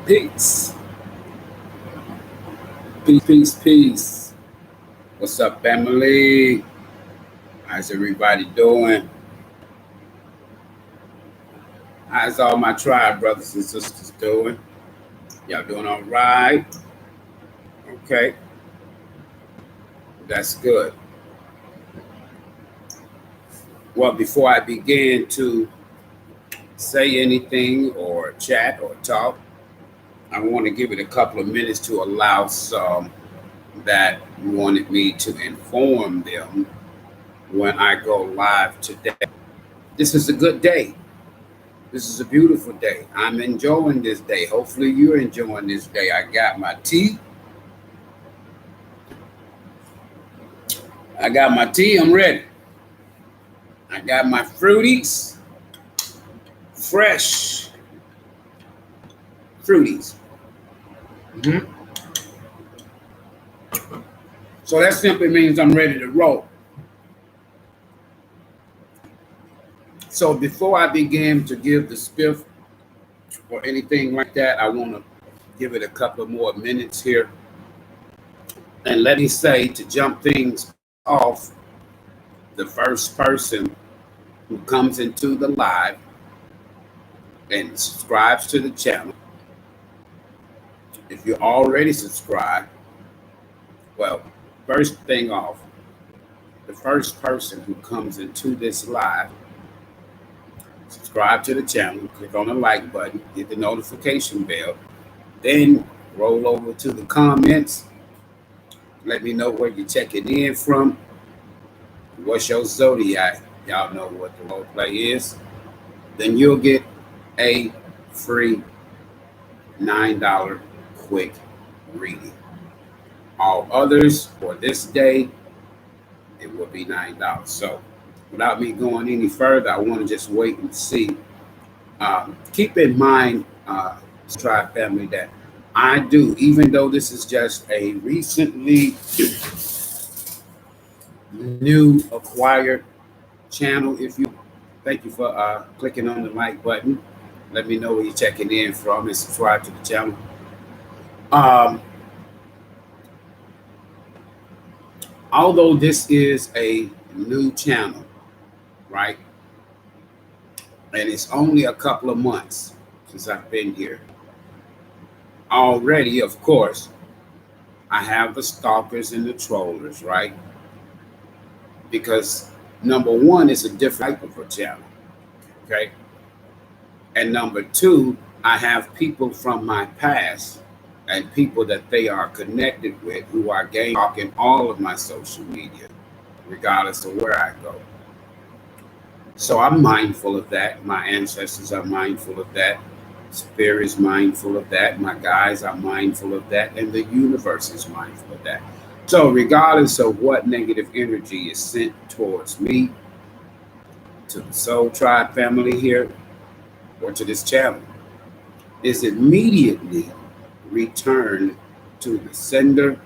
Peace, peace, peace, peace. What's up, family? How's everybody doing? How's all my tribe brothers and sisters doing? Y'all doing all right? Okay, that's good. Well, before I begin to say anything or chat or talk, I want to give it a couple of minutes to allow some that wanted me to inform them when I go live today. This is a good day. This is a beautiful day. I'm enjoying this day. Hopefully, you're enjoying this day. I got my tea. I'm ready. I got my fruities, fresh fruities. Mhm. So that simply means I'm ready to roll. So before I begin to give the spiff or anything like that, I want to give it a couple more minutes here. And let me say to jump things off, the first person who comes into the live and subscribes to the channel, if you're already subscribed, well, first thing off, the first person who comes into this live, subscribe to the channel, click on the like button, hit the notification bell, then roll over to the comments. Let me know where you're checking in from. What's your zodiac? Y'all know what the role play is. Then you'll get a free $9 quick reading. All others for this day, it will be $9. So without me going any further, I want to just wait and see. Keep in mind, Tribe family, that I do, even though this is just a recently new acquired channel, if you thank you for clicking on the like button. Let me know where you're checking in from and subscribe to the channel. Um, although this is a new channel, right? And it's only a couple of months since I've been here. Already, of course, I have the stalkers and the trollers, right? Because number one, it's a different type of a channel, okay? And number two, I have people from my past and people that they are connected with who are gang stalking all of my social media, regardless of where I go. So I'm mindful of that. My ancestors are mindful of that. Spirit is mindful of that. My guys are mindful of that. And the universe is mindful of that. So, regardless of what negative energy is sent towards me, to the Soul Tribe family here, or to this channel, is immediately returned to the sender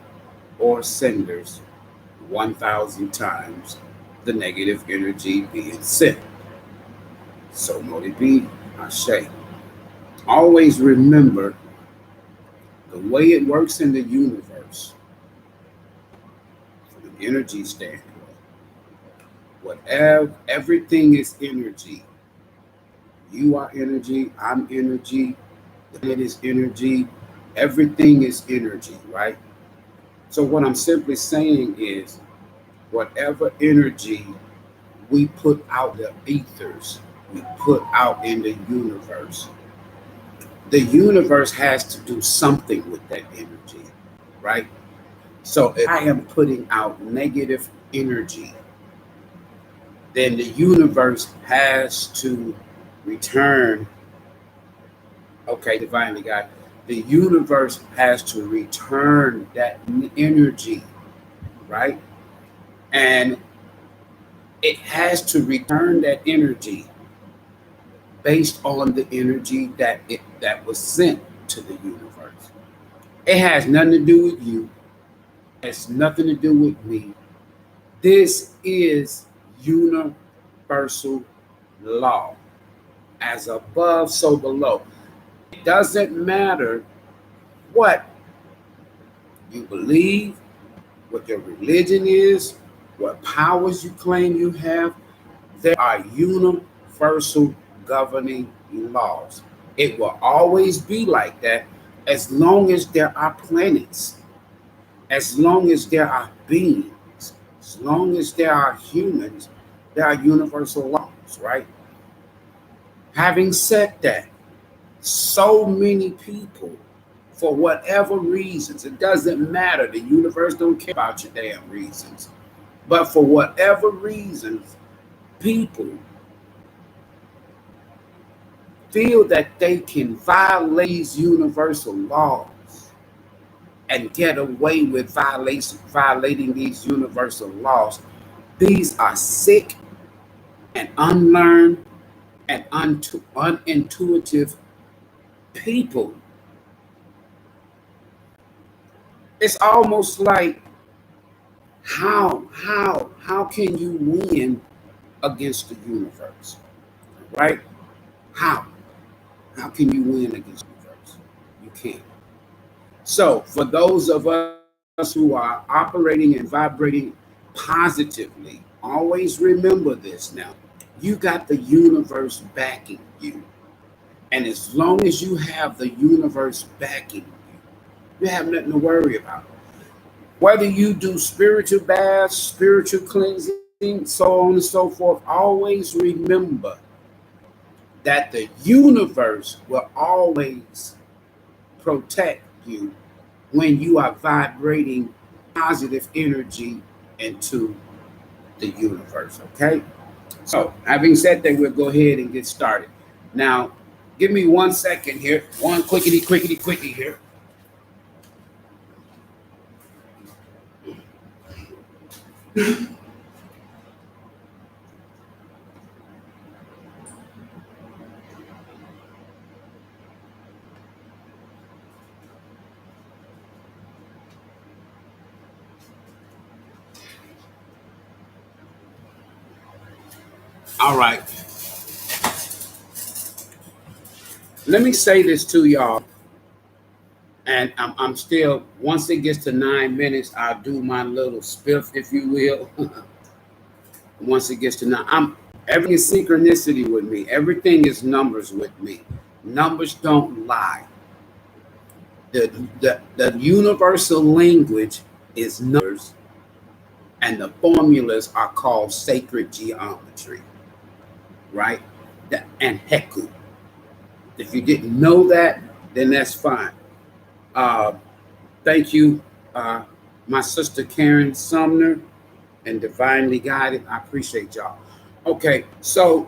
or senders 1,000 times the negative energy being sent. So mote it be, Ashe. Always remember the way it works in the universe, from an energy standpoint. Whatever, everything is energy. You are energy, I'm energy, the planet is energy, everything is energy, right? So, what I'm simply saying is, whatever energy we put out the ethers, we put out in the universe has to do something with that energy, right? So, if I am putting out negative energy, then the universe has to return. Okay, divinely God, the universe has to return that energy, right? And it has to return that energy based on the energy that was sent to the universe. It has nothing to do with you. It has nothing to do with me. This is universal law. As above, so below. doesn't matter what you believe, what your religion is, what powers you claim you have. There are universal governing laws. It will always be like that as long as there are planets, as long as there are beings, as long as there are humans, there are universal laws, right? Having said that, so many people, for whatever reasons, it doesn't matter, the universe don't care about your damn reasons, but for whatever reasons, people feel that they can violate these universal laws and get away with violating these universal laws. These are sick and unlearned and unintuitive people. It's almost like how can you win against the universe, right? How? How can you win against the universe? You can't. So for those of us who are operating and vibrating positively, always remember this now. You got the universe backing you. And as long as you have the universe backing you, you have nothing to worry about. Whether you do spiritual baths, spiritual cleansing, so on and so forth, always remember that the universe will always protect you when you are vibrating positive energy into the universe. Okay? So, having said that, we'll go ahead and get started. Now, give me 1 second here. One quickie here. All right. Let me say this to y'all. And I'm still, once it gets to 9 minutes, I'll do my little spiff, if you will. Once it gets to nine, everything is synchronicity with me. Everything is numbers with me. Numbers don't lie. The universal language is numbers, and the formulas are called sacred geometry, right? And Heku. If you didn't know that, then that's fine. Uh, Thank you, my sister Karen Sumner and Divinely Guided. I appreciate y'all. Okay, so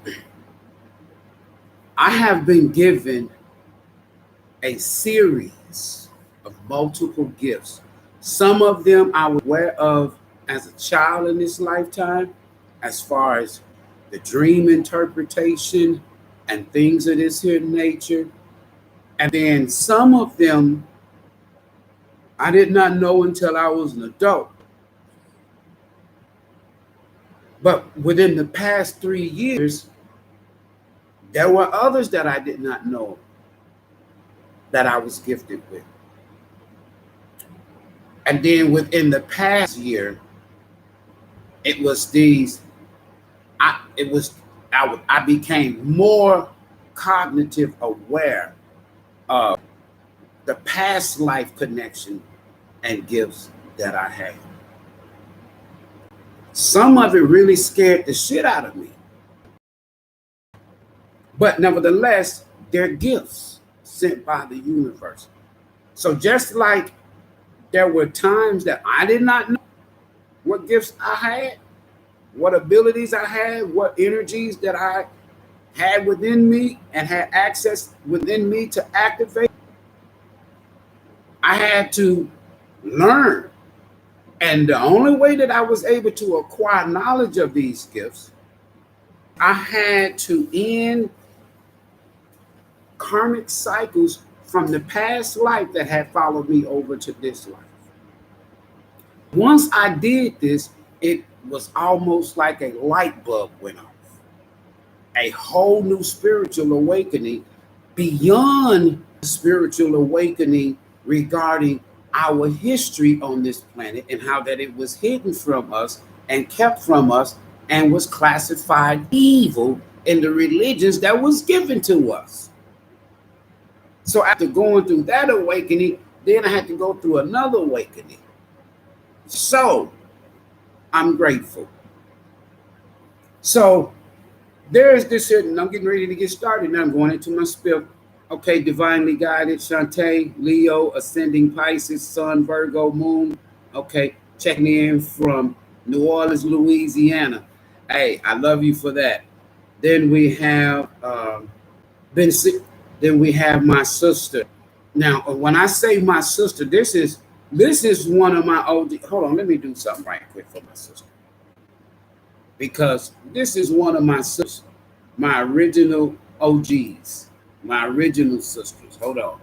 I have been given a series of multiple gifts. Some of them I was aware of as a child in this lifetime, as far as the dream interpretation and things of this here nature. And then some of them I did not know until I was an adult. But within the past 3 years, there were others that I did not know that I was gifted with. And then within the past year, it was these, I became more cognitive aware of the past life connection and gifts that I had. Some of it really scared the shit out of me. But nevertheless, they're gifts sent by the universe. So just like there were times that I did not know what gifts I had, what abilities I had, what energies that I had within me and had access within me to activate, I had to learn. And the only way that I was able to acquire knowledge of these gifts, I had to end karmic cycles from the past life that had followed me over to this life. Once I did this, it was almost like a light bulb went off. A whole new spiritual awakening beyond spiritual awakening regarding our history on this planet and how that it was hidden from us and kept from us and was classified evil in the religions that was given to us. So after going through that awakening, then I had to go through another awakening. So I'm grateful. So there's this here, and I'm getting ready to get started. Now I'm going into my spiel. Okay, divinely guided, Shantae, Leo, ascending Pisces, Sun, Virgo, Moon. Okay, checking in from New Orleans, Louisiana. Hey, I love you for that. Then we have been sick. Then we have my sister. Now, when I say my sister, this is one of my old. Hold on, let me do something right quick for my sister, because this is one of my sisters, my original OGs, my original sisters. Hold on.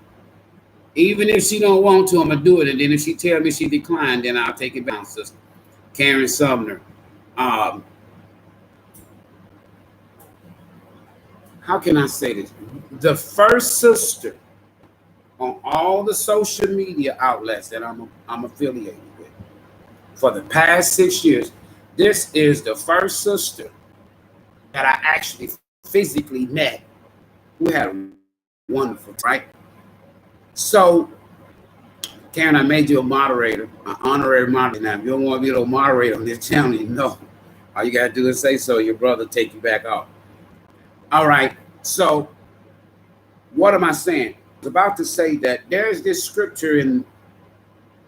Even if she don't want to, I'm gonna do it, and then if she tell me she declined, then I'll take it down, sister. Karen Sumner. How can I say this? The first sister on all the social media outlets that I'm affiliated with for the past 6 years. This is the first sister that I actually physically met who had a wonderful time, right? So, Karen, I made you a moderator, an honorary moderator. Now, if you don't want to be a moderator on this channel, you know, all you got to do is say so. Your brother take you back off. All right. So, what am I saying? I was about to say that there's this scripture in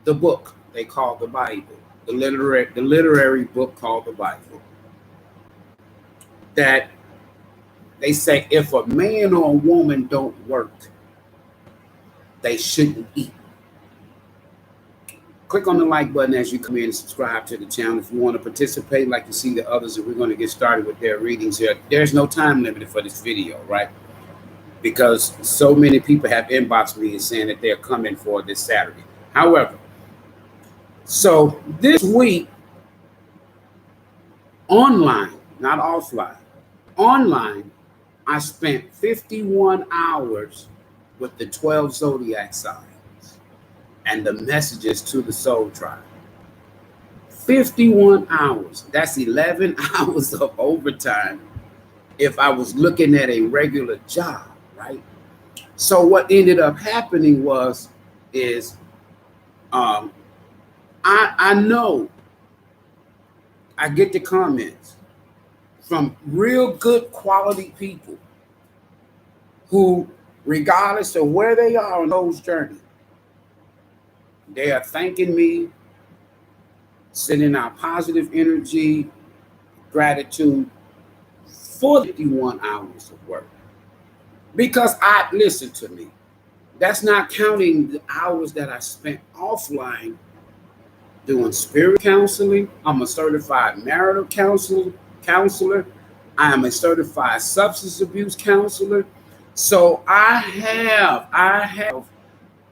the book they call the Bible, the literary book called the Bible, that they say if a man or a woman don't work, they shouldn't eat. Click on the like button as you come in and subscribe to the channel if you want to participate like you see the others, and we're going to get started with their readings here. There's no time limit for this video, right? Because so many people have inboxed me and saying that they're coming for this Saturday. However, so this week, online, not offline, online, I spent 51 hours with the 12 zodiac signs and the messages to the soul tribe. 51 hours. That's 11 hours of overtime if I was looking at a regular job, right? So what ended up happening is I know I get the comments from real good quality people who, regardless of where they are on those journeys, they are thanking me, sending out positive energy, gratitude for 51 hours of work. Because listen to me, that's not counting the hours that I spent offline doing spirit counseling. I'm a certified marital counselor. I am a certified substance abuse counselor. So I have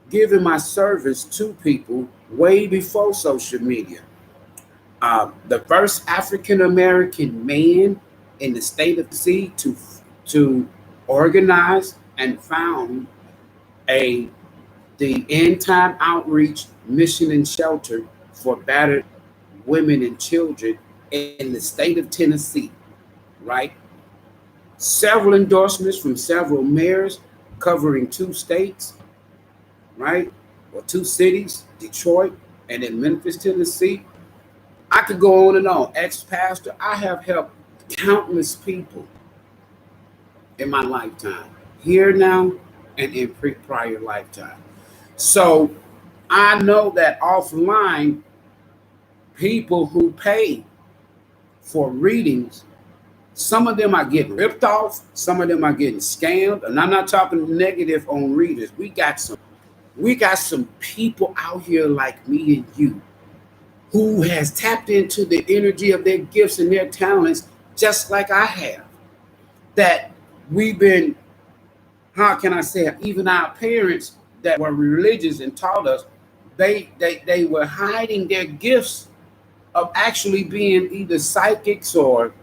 given my service to people way before social media. The first African American man in the state of Tennessee to organize and found the end time outreach mission and shelter for battered women and children in the state of Tennessee, right? Several endorsements from several mayors covering 2 states, right? Or 2 cities, Detroit and in Memphis, Tennessee. I could go on and on. Ex-pastor, I have helped countless people in my lifetime, here now and in prior lifetime. So I know that offline, people who pay for readings, some of them are getting ripped off, some of them are getting scammed, and I'm not talking negative on readers. We got some people out here like me and you who has tapped into the energy of their gifts and their talents just like I have. That we've been, how can I say it, even our parents that were religious and taught us, they were hiding their gifts of actually being either psychics or,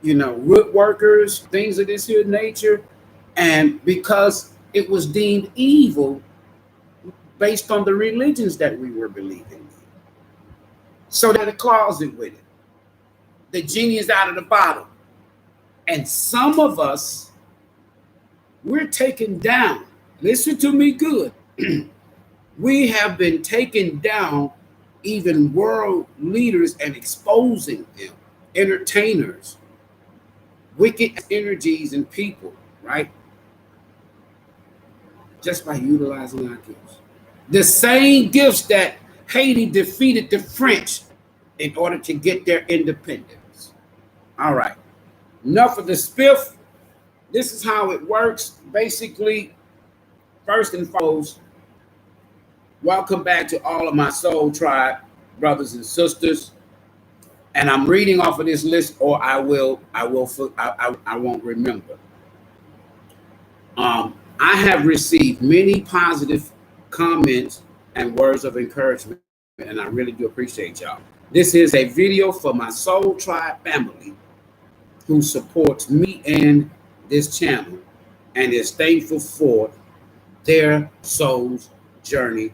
woodworkers, things of this here nature. And because It was deemed evil based on the religions that we were believing in. So they're in the closet with it. The genie is out of the bottle. And some of us, we're taken down. Listen to me good. We have been taken down, even world leaders, and exposing them, entertainers, wicked energies and people, right? Just by utilizing our gifts. The same gifts that Haiti defeated the French in order to get their independence. All right. Enough of the spiff. This is how it works. Basically, first and foremost, welcome back to all of my soul tribe brothers and sisters. And I'm reading off of this list, or I won't remember. I have received many positive comments and words of encouragement, and I really do appreciate y'all. This is a video for my soul tribe family who supports me and this channel and is thankful for their soul's journey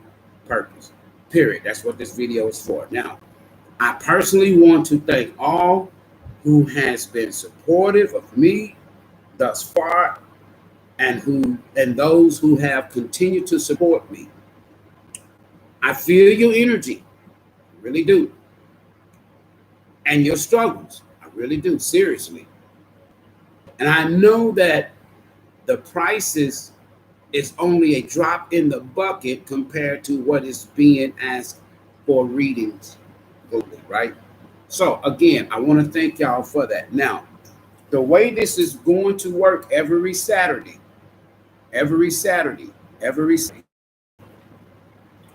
purpose. Period. That's what this video is for. Now, I personally want to thank all who has been supportive of me thus far and those who have continued to support me. I feel your energy. I really do. And your struggles. I really do, seriously. And I know that the prices is only a drop in the bucket compared to what is being asked for readings, right? So again, I want to thank y'all for that. Now, the way this is going to work every Saturday,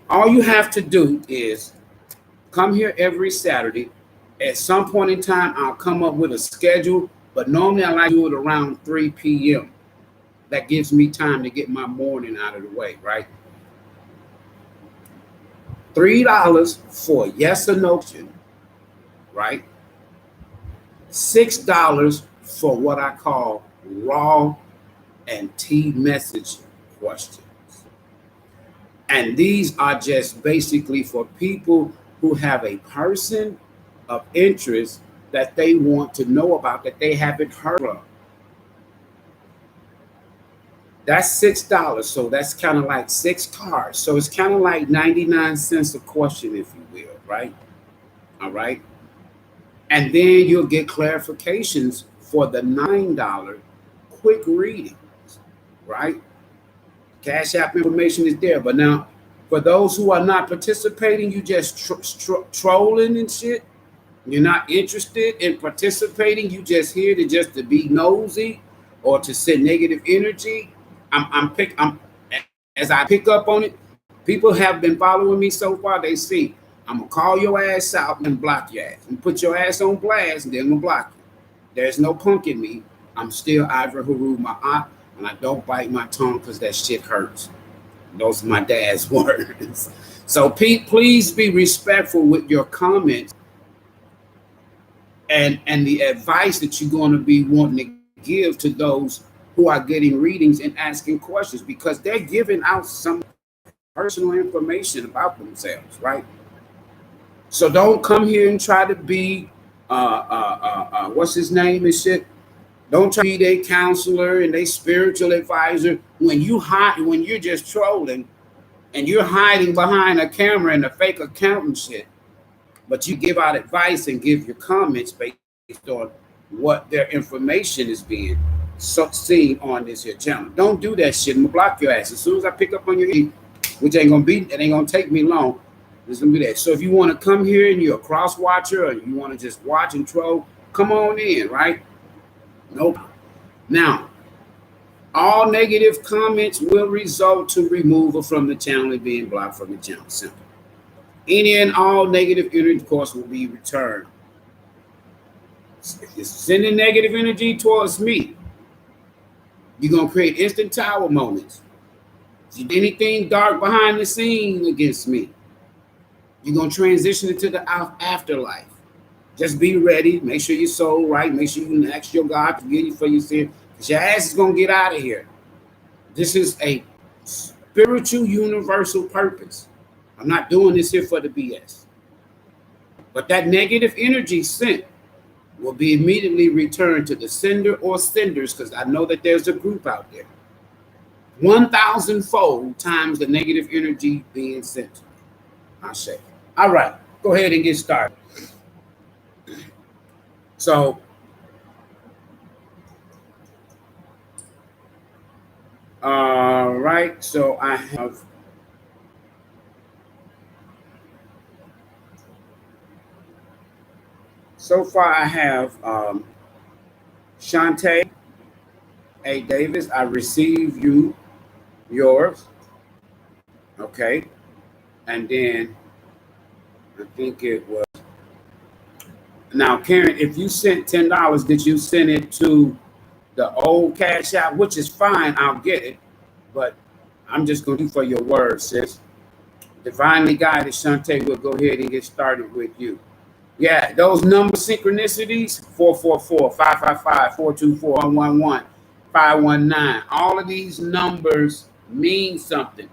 all you have to do is come here every Saturday. At some point in time, I'll come up with a schedule, but normally I like to do it around 3 p.m. That gives me time to get my morning out of the way, right? $3 for yes or no, right? $6 for what I call raw and T message questions. And these are just basically for people who have a person of interest that they want to know about that they haven't heard of. That's $6. So that's kind of like 6 cards. So it's kind of like 99 cents a question, if you will, right? All right. And then you'll get clarifications for the $9 quick readings, right? Cash App information is there. But now, for those who are not participating, you just trolling and shit. You're not interested in participating. You just here to be nosy or to send negative energy. As I pick up on it, people have been following me so far. They see I'm gonna call your ass out and block your ass and put your ass on blast, and then I'm gonna block you. There's no punk in me. I'm still Ivory Haru, my aunt, and I don't bite my tongue because that shit hurts. Those are my dad's words. So please be respectful with your comments and the advice that you're going to be wanting to give to those who are getting readings and asking questions, because they're giving out some personal information about themselves, right? So don't come here and try to be what's his name and shit. Don't try to be their counselor and their spiritual advisor when you're just trolling and you're hiding behind a camera and a fake account and shit. But you give out advice and give your comments based on what their information is being seen on this here channel. Don't do that shit. I'm gonna block your ass as soon as I pick up on your ear, which it ain't gonna take me long. It's gonna be that. So if you want to come here and you're a cross watcher or you want to just watch and troll, come on in, right? Nope. Now, all negative comments will result to removal from the channel and being blocked from the channel. Simple. Any and all negative energy, of course, will be returned. If you're sending negative energy towards me, you're going to create instant tower moments. If you do anything dark behind the scene against me, you're going to transition into the afterlife. Just be ready. Make sure your soul right. Make sure you can ask your God to forgive you for your sin, because your ass is going to get out of here. This is a spiritual universal purpose. I'm not doing this here for the BS. But that negative energy sent will be immediately returned to the sender or senders, because I know that there's a group out there. 1,000-fold times the negative energy being sent to me. I say. All right, go ahead and get started. So, all right, so I have so far I have Shantae A. Davis. I received yours, okay, and then I think it was now Karen. If you sent $10, did you send it to the old Cash App? Which is fine, I'll get it, but I'm just going to do for your word, sis. Divinely guided, Shantae, we'll go ahead and get started with you. Yeah, those number synchronicities 444, 555, 424, 111, 519. All of these numbers mean something.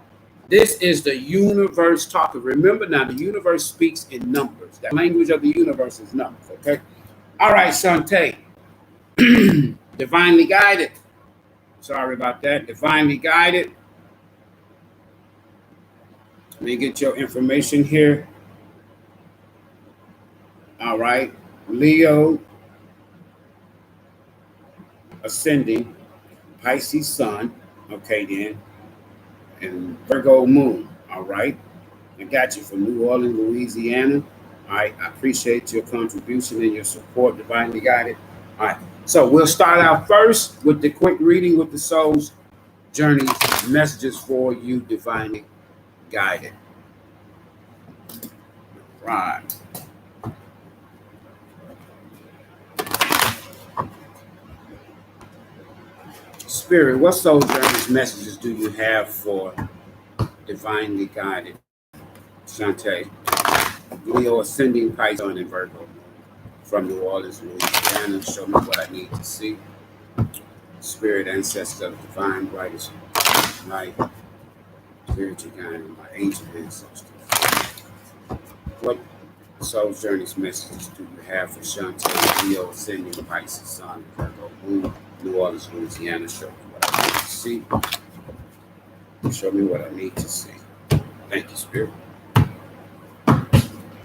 This is the universe talking. Remember now, the universe speaks in numbers. The language of the universe is numbers, okay? All right, Shantae. Divinely guided. Sorry about that. Divinely guided. Let me get your information here. All right. Leo ascending, Pisces sun. Okay, then. And Virgo moon. All right. I got you from New Orleans, Louisiana. All right. I appreciate your contribution and your support, divinely guided. All right. So we'll start out first with the quick reading with the soul's journey messages for you, divinely guided. Right. Spirit, what soul journey messages do you have for divinely guided Shantae? Leo ascending Pisces and Virgo from New Orleans, Louisiana. Show me what I need to see. Spirit, ancestor of divine brightest light. Spiritual guiding my ancient ancestors. What soul journeys messages do you have for Shantae? Leo ascending Pisces sun and Virgo moon. New Orleans, Louisiana. Show me what I need to see. Show me what I need to see. Thank you, Spirit.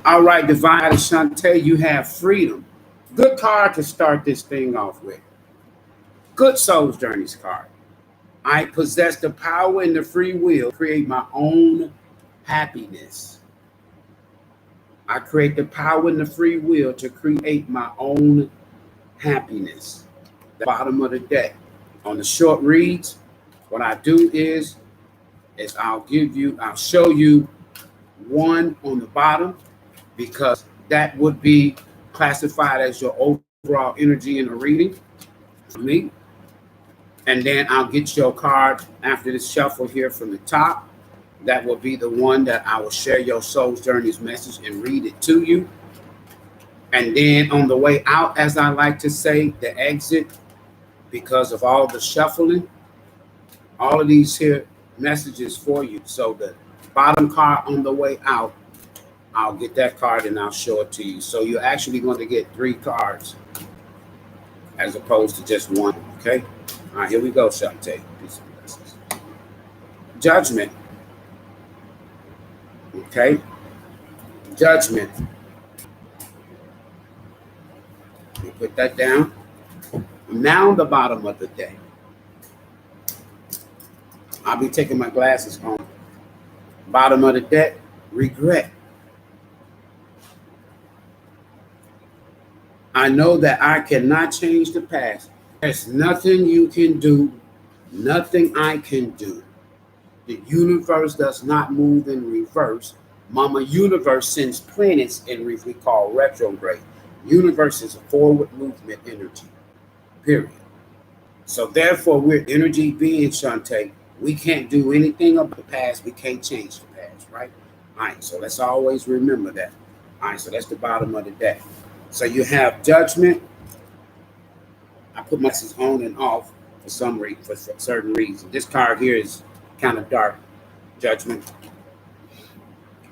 All right, Divine Shantae, you have freedom. Good card to start this thing off with. Good Soul's Journeys card. I possess the power and the free will to create my own happiness. I create the power and the free will to create my own happiness. The bottom of the deck. On the short reads, what I do is I'll show you one on the bottom, because that would be classified as your overall energy in the reading for me. And then I'll get your card after this shuffle here from the top. That will be the one that I will share your soul's journey's message and read it to you. And then on the way out, as I like to say, the exit, because of all the shuffling, all of these here messages for you. So the bottom card on the way out, I'll get that card and I'll show it to you. So you're actually going to get 3 cards as opposed to just one, okay? All right, here we go, Shantae. Peace and blessings. Judgment. Okay? Judgment. Let me put that down. Now the bottom of the day. I'll be taking my glasses home. Bottom of the deck, regret. I know that I cannot change the past. There's nothing you can do, nothing I can do. The universe does not move in reverse. Mama Universe sends planets in we call retrograde. Universe is a forward movement energy, period. So therefore, we're energy beings, Shantae. We can't do anything about the past. We can't change the past, right? All right, so let's always remember that. All right, so that's the bottom of the deck. So you have judgment. I put my glasses on and off for for certain reasons. This card here is kind of dark. Judgment.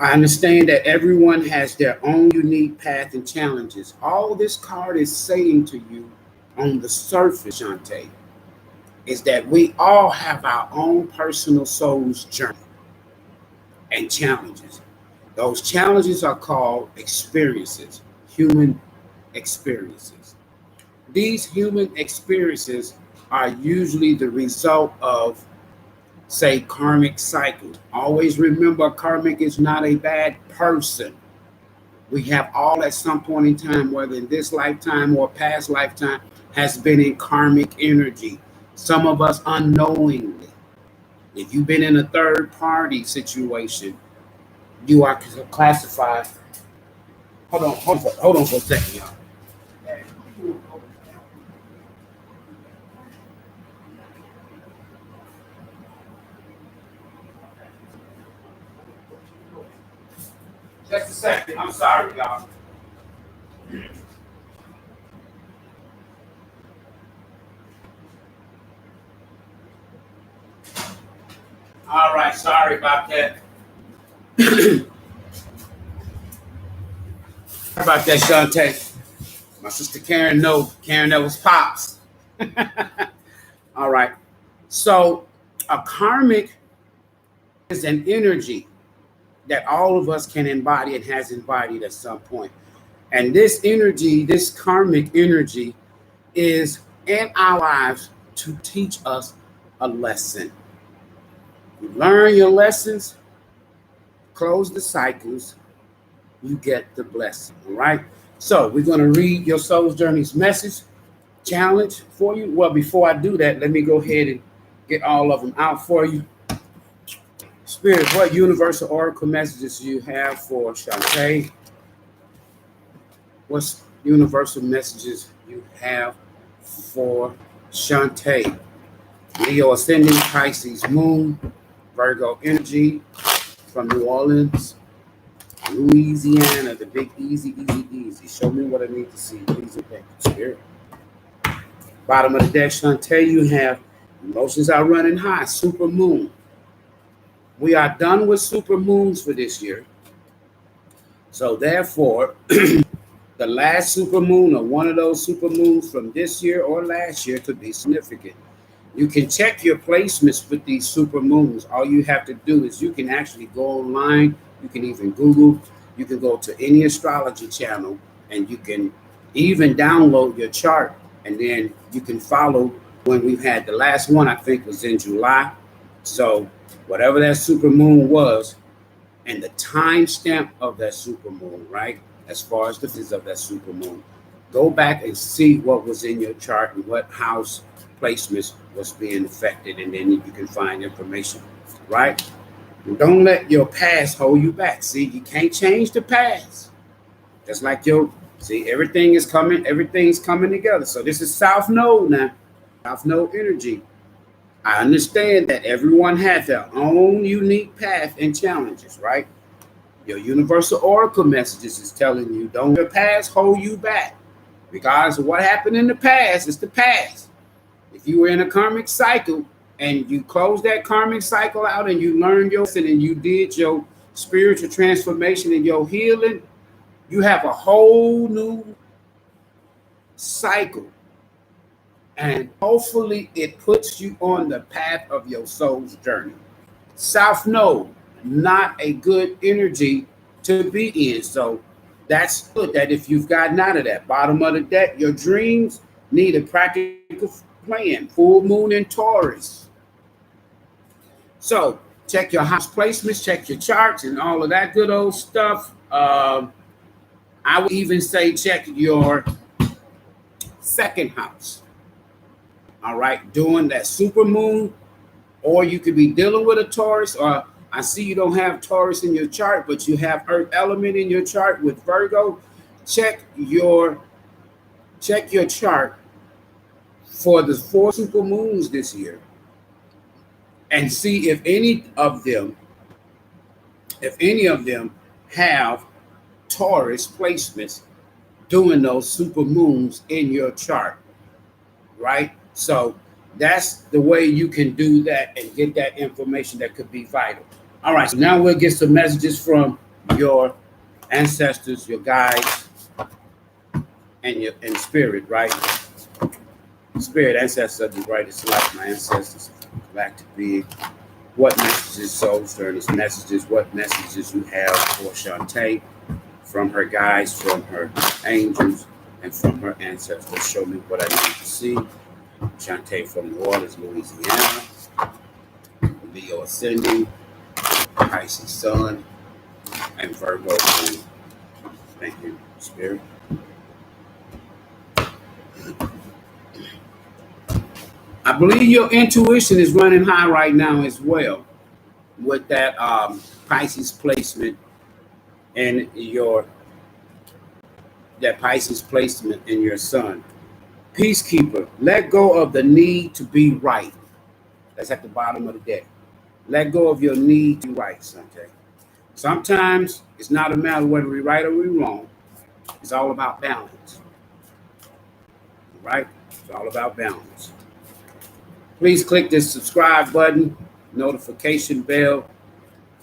I understand that everyone has their own unique path and challenges. All this card is saying to you on the surface, Shantae, is that we all have our own personal soul's journey and challenges. Those challenges are called experiences, human experiences. These human experiences are usually the result of, say, karmic cycles. Always remember, karmic is not a bad person. We have all at some point in time, whether in this lifetime or past lifetime, has been in karmic energy. Some of us unknowingly. If you've been in a third party situation, you are classified. Hold on for a second, y'all. Just a second. I'm sorry, y'all. All right, sorry about that. Sorry about that, Shantae. My sister Karen that was pops. All right. So a karmic is an energy that all of us can embody and has embodied at some point. And this energy, this karmic energy, is in our lives to teach us a lesson. You learn your lessons, close the cycles, you get the blessing. All right. So we're going to read your soul's journey's message challenge for you. Well, before I do that, let me go ahead and get all of them out for you. Spirit, what universal oracle messages do you have for Shantae? What universal messages you have for Shantae? Leo ascending, Pisces moon, Virgo energy from New Orleans, Louisiana, the big easy. Show me what I need to see. Please and thank you, Spirit. Bottom of the deck, Shantae, you have emotions are running high, super moon. We are done with super moons for this year. So therefore, the last super moon or one of those super moons from this year or last year could be significant. You can check your placements with these super moons. All you have to do is you can actually go online. You can even Google. You can go to any astrology channel and you can even download your chart. And then you can follow when we've had the last one, I think was in July. So whatever that super moon was and the time stamp of that super moon, right? As far as the phases of that super moon, go back and see what was in your chart and what house placements was being affected, and then you can find information, right? And don't let your past hold you back. See, you can't change the past. Just like everything's coming together. So this is South Node now, South Node energy. I understand that everyone has their own unique path and challenges, right? Your universal oracle messages is telling you don't let your past hold you back. Regardless of what happened in the past, it's the past. If you were in a karmic cycle and you closed that karmic cycle out and you learned your lesson and you did your spiritual transformation and your healing, you have a whole new cycle. And hopefully it puts you on the path of your soul's journey. South Node, not a good energy to be in. So that's good that if you've gotten out of that bottom of the deck, your dreams need a practical plan. Full moon in Taurus. So check your house placements, check your charts and all of that good old stuff. I would even say check your second house. All right, doing that super moon, or you could be dealing with a Taurus, or I see you don't have Taurus in your chart, but you have Earth element in your chart with Virgo. Check your chart for the 4 super moons this year and see if any of them have Taurus placements doing those super moons in your chart, right? So That's the way you can do that and get that information that could be vital. All right, so now we'll get some messages from your ancestors, your guides, and your and spirit, right? Spirit, ancestors, right? It's like my ancestors back to be. What messages, soul stirring messages? What messages you have for Shantae from her guides, from her angels, and from her ancestors? Show me what I need to see. Shantae from New Orleans, Louisiana. Leo ascending, Pisces sun, and Virgo moon. Thank you, Spirit. I believe your intuition is running high right now as well with that Pisces placement and your that Pisces placement in your sun. Peacekeeper, let go of the need to be right. That's at the bottom of the deck. Let go of your need to be right, Sante. Sometimes it's not a matter whether we're right or we're wrong. It's all about balance, right? It's all about balance. Please click this subscribe button, notification bell,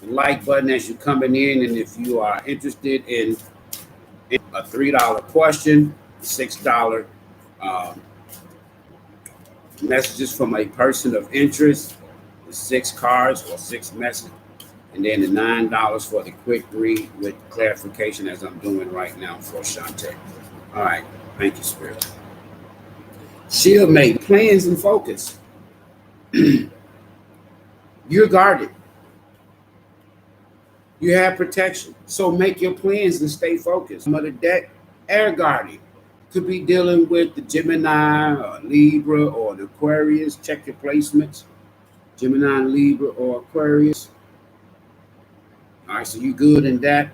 the like button as you're coming in. And if you are interested in a $3 question, $6 messages from a person of interest, the 6 cards or 6 messages, and then the $9 for the quick read with clarification as I'm doing right now for Shantae. All right, thank you, Spirit. Shield mate, plans and focus. You're guarded. You have protection. So make your plans and stay focused. Mother deck, air guarding. Could be dealing with the Gemini or Libra or the Aquarius. Check your placements. Gemini, Libra, or Aquarius. All right, so you good in that.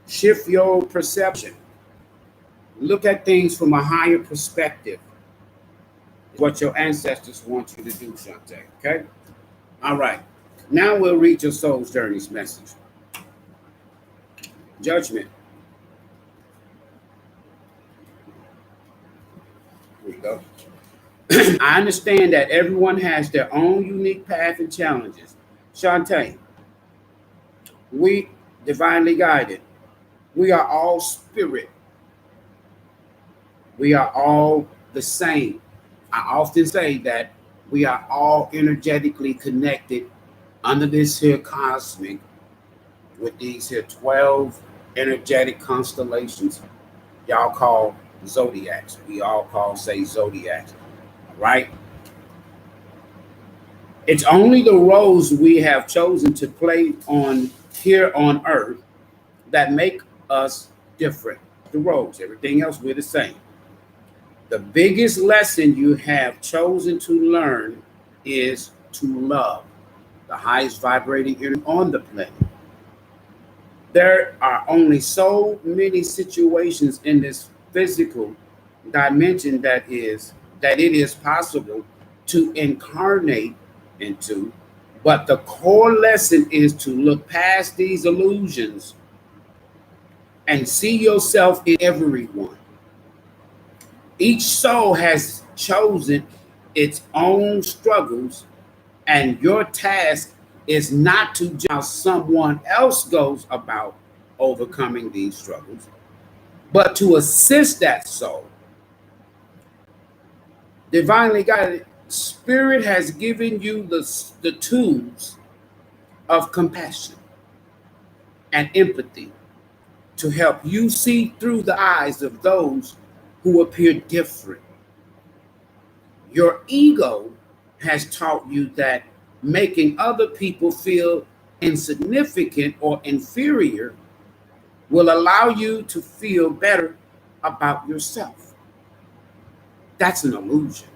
Shift your perception. Look at things from a higher perspective. What your ancestors want you to do, Shantae. Okay? All right. Now we'll read your soul's journey's message. Judgment. Here we go. I understand that everyone has their own unique path and challenges. Shantae, we divinely guided. We are all spirit. We are all the same. I often say that we are all energetically connected under this here cosmic with these here 12 energetic constellations y'all call zodiacs. We all call, say, zodiacs, right? It's only the roles we have chosen to play on here on Earth that make us different. The roles, everything else, we're the same. The biggest lesson you have chosen to learn is to love, the highest vibrating energy on the planet. There are only so many situations in this physical dimension that it is possible to incarnate into, but the core lesson is to look past these illusions and see yourself in everyone. Each soul has chosen its own struggles, and your task is not to judge how someone else goes about overcoming these struggles, but to assist that soul. Divinely guided Spirit has given you the tools of compassion and empathy to help you see through the eyes of those who appear different. Your ego has taught you that making other people feel insignificant or inferior will allow you to feel better about yourself. That's an illusion.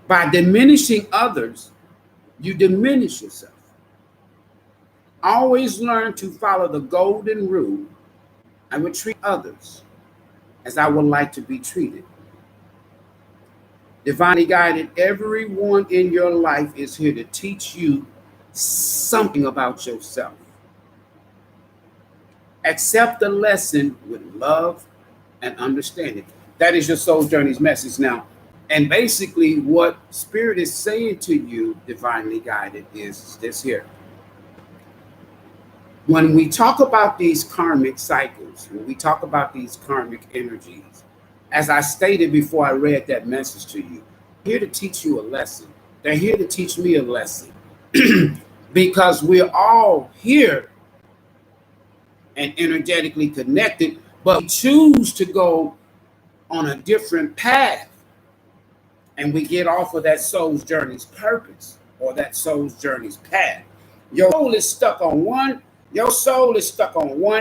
By diminishing others, you diminish yourself. Always learn to follow the golden rule. I would treat others as I would like to be treated. Divinely guided, everyone in your life is here to teach you something about yourself. Accept the lesson with love and understanding. That is your soul journey's message. Now, And basically, what Spirit is saying to you, divinely guided, is this here. When we talk about these karmic cycles, when we talk about these karmic energies, as I stated before I read that message to you, here to teach you a lesson. They're here to teach me a lesson. Because we're all here and energetically connected, but we choose to go on a different path. And we get off of that soul's journey's purpose or that soul's journey's path. Your soul is stuck on one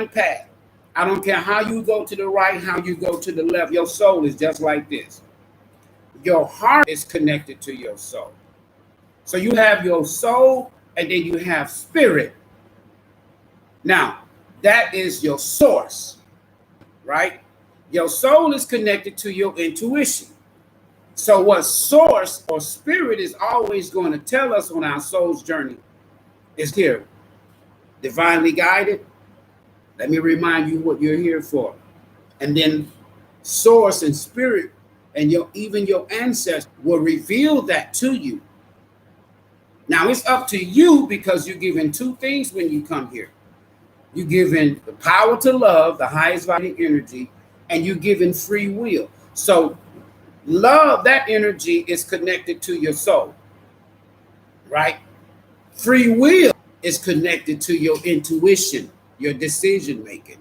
path. I don't care how you go to the right, how you go to the left. Your soul is just like this. Your heart is connected to your soul. So you have your soul and then you have spirit. Now, that is your source, right? Your soul is connected to your intuition. So what source or spirit is always going to tell us on our soul's journey is here. Divinely guided. Let me remind you what you're here for. And then source and spirit and even your ancestors will reveal that to you. Now it's up to you because you're given two things when you come here. You're given the power to love, the highest vibrating energy, and you're given free will. So love, that energy is connected to your soul, right? Free will is connected to your intuition, your decision making.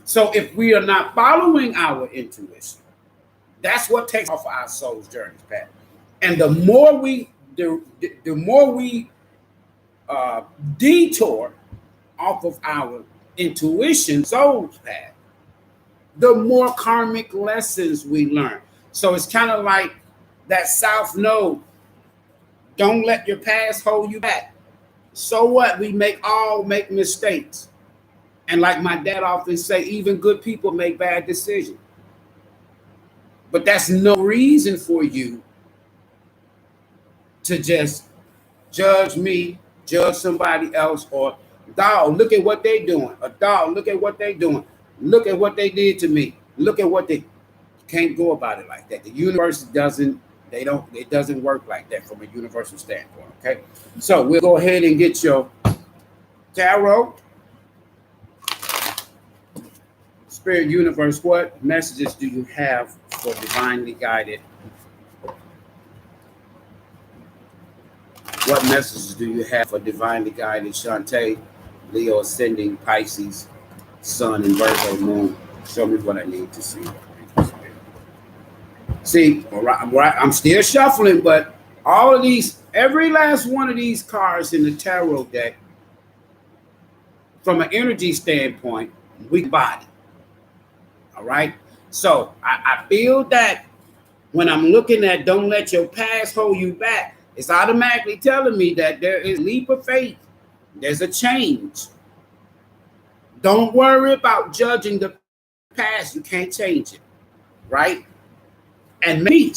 So if we are not following our intuition, that's what takes off our soul's journey path. And the more we detour off of our intuition soul's path, the more karmic lessons we learn. So it's kind of like that South Node. Don't let your past hold you back. So what? We all make mistakes. And like my dad often say, even good people make bad decisions. But that's no reason for you to just judge me, judge somebody else, or dog, look at what they doing. Or dog, look at what they doing. Look at what they did to me. Look at what they can't go about it like that. The universe it doesn't work like that from a universal standpoint. Okay. So we'll go ahead and get your tarot. Spirit universe, what messages do you have for divinely guided? What messages do you have for divinely guided Shantae, Leo ascending, Pisces, Sun, and Virgo moon? Show me what I need to see. See, I'm still shuffling, but all of these, every last one of these cards in the tarot deck, from an energy standpoint, we body. All right. So I feel that when I'm looking at don't let your past hold you back, it's automatically telling me that there is a leap of faith. There's a change. Don't worry about judging the past. You can't change it. Right? And make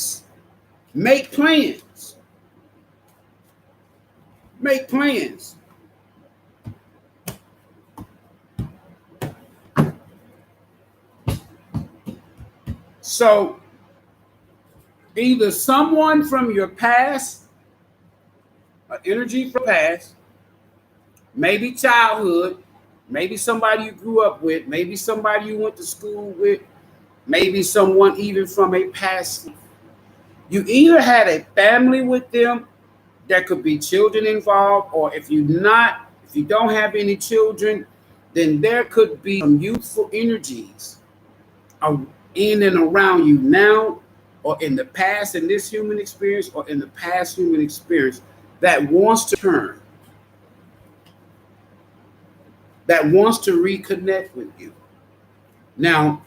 plans. Make plans. So either someone from your past, an energy from past, maybe childhood, maybe somebody you grew up with, maybe somebody you went to school with, maybe someone even from a past. You either had a family with them, there could be children involved, or if you don't have any children, then there could be some youthful energies in and around you now, or in the past, in this human experience, or in the past human experience that wants to turn, that wants to reconnect with you. Now,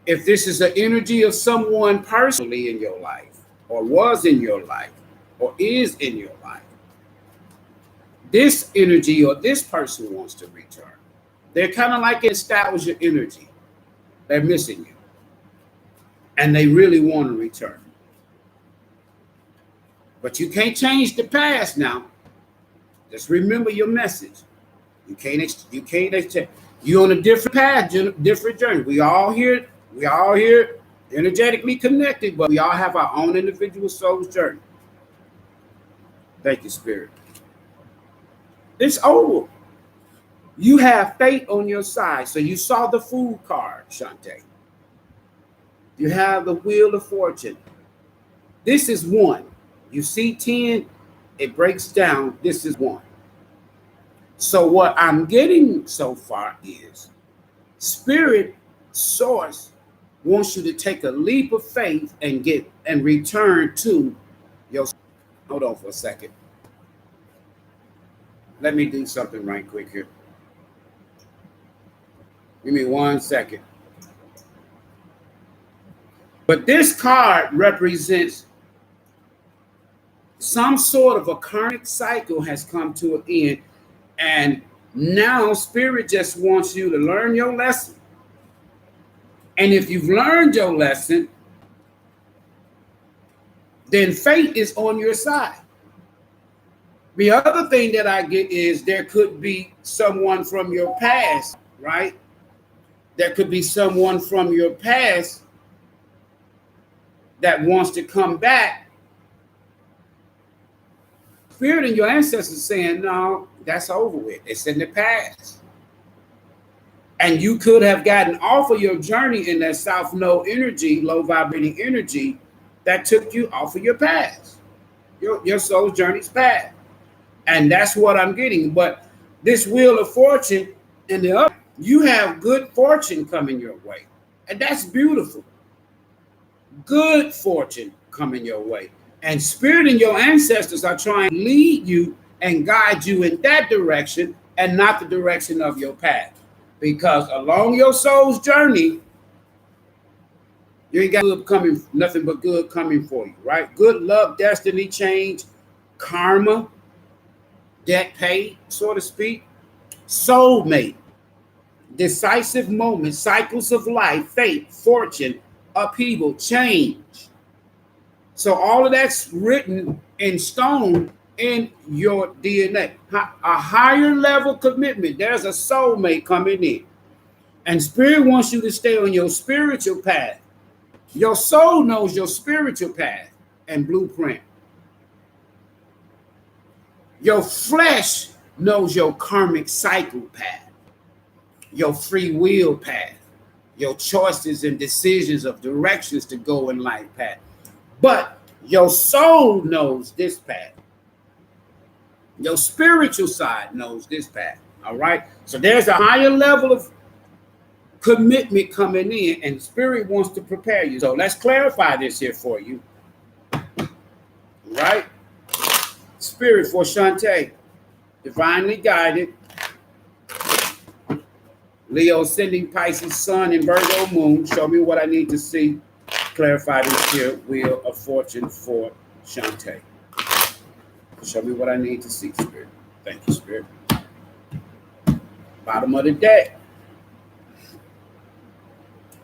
if this is the energy of someone personally in your life, or was in your life, or is in your life, this energy or this person wants to return. They're kind of like nostalgia energy. They're missing you. And they really want to return. But you can't change the past now. Just remember your message. You can't exchange. You're on a different path, different journey. We all here energetically connected, but we all have our own individual soul's journey. Thank you, Spirit. It's over. You have fate on your side. So you saw the food card, Shantae. You have the wheel of fortune. This is one. You see 10, it breaks down. This is one. So what I'm getting so far is Spirit Source wants you to take a leap of faith and return to your. Hold on for a second. Let me do something right quick here. Give me 1 second. But this card represents some sort of a karmic cycle has come to an end. And now Spirit just wants you to learn your lesson. And if you've learned your lesson, then fate is on your side. The other thing that I get is there could be someone from your past, right? There could be someone from your past that wants to come back. Spirit and your ancestors saying, no, that's over with. It's in the past. And you could have gotten off of your journey in that South Node energy, low vibrating energy, that took you off of your past. Your soul's journey's past. And that's what I'm getting. But this wheel of fortune and the other, you have good fortune coming your way. And that's beautiful. Good fortune coming your way. And Spirit and your ancestors are trying to lead you and guide you in that direction and not the direction of your path. Because along your soul's journey, you ain't got good coming, nothing but good coming for you, right? Good luck, destiny, change, karma, debt paid, so to speak, soulmate, decisive moments, cycles of life, fate, fortune, upheaval, change. So all of that's written in stone in your DNA. A higher level commitment. There's a soulmate coming in. And Spirit wants you to stay on your spiritual path. Your soul knows your spiritual path and blueprint. Your flesh knows your karmic cycle path, your free will path, your choices and decisions of directions to go in life path. But your soul knows this path. Your spiritual side knows this path. All right. So there's a higher level of commitment coming in, and Spirit wants to prepare you. So let's clarify this here for you. Right? Spirit for Shantae, divinely guided. Leo sending Pisces sun and Virgo moon. Show me what I need to see. Clarify this here wheel of fortune for Shantae. Show me what I need to see, Spirit. Thank you, Spirit. Bottom of the deck.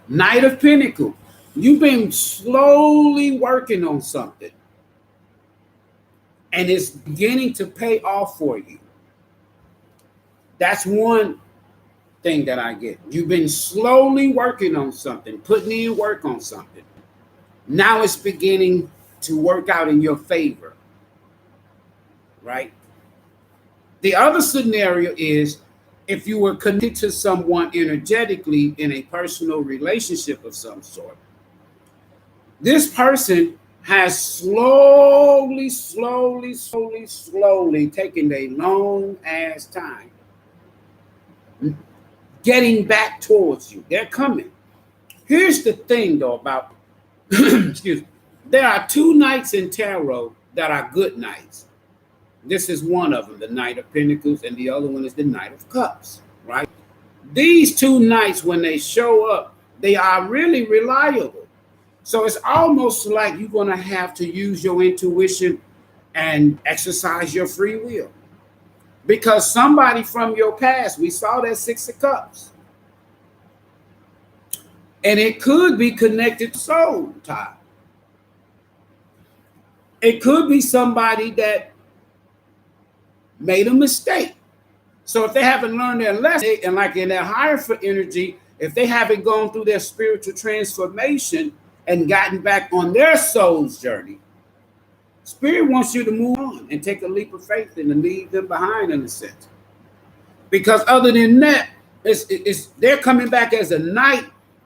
Knight of Pentacles. You've been slowly working on something. And it's beginning to pay off for you. That's one thing that I get. You've been slowly working on something, putting in work on something. Now it's beginning to work out in your favor. Right? The other scenario is if you were connected to someone energetically in a personal relationship of some sort. This person has slowly taken a long ass time getting back towards you. They're coming. Here's the thing though about, excuse me, there are two nights in tarot that are good nights. This is one of them, the Knight of Pentacles, and the other one is the Knight of Cups, right? These two nights, when they show up, they are really reliable. So it's almost like you're going to have to use your intuition and exercise your free will. Because somebody from your past, we saw that Six of Cups. And it could be connected to soul tie. It could be somebody that made a mistake. So if they haven't learned their lesson, and like in their higher energy, if they haven't gone through their spiritual transformation and gotten back on their soul's journey, Spirit wants you to move on and take a leap of faith and to leave them behind in a sense. Because other than that, it's they're coming back as a knight,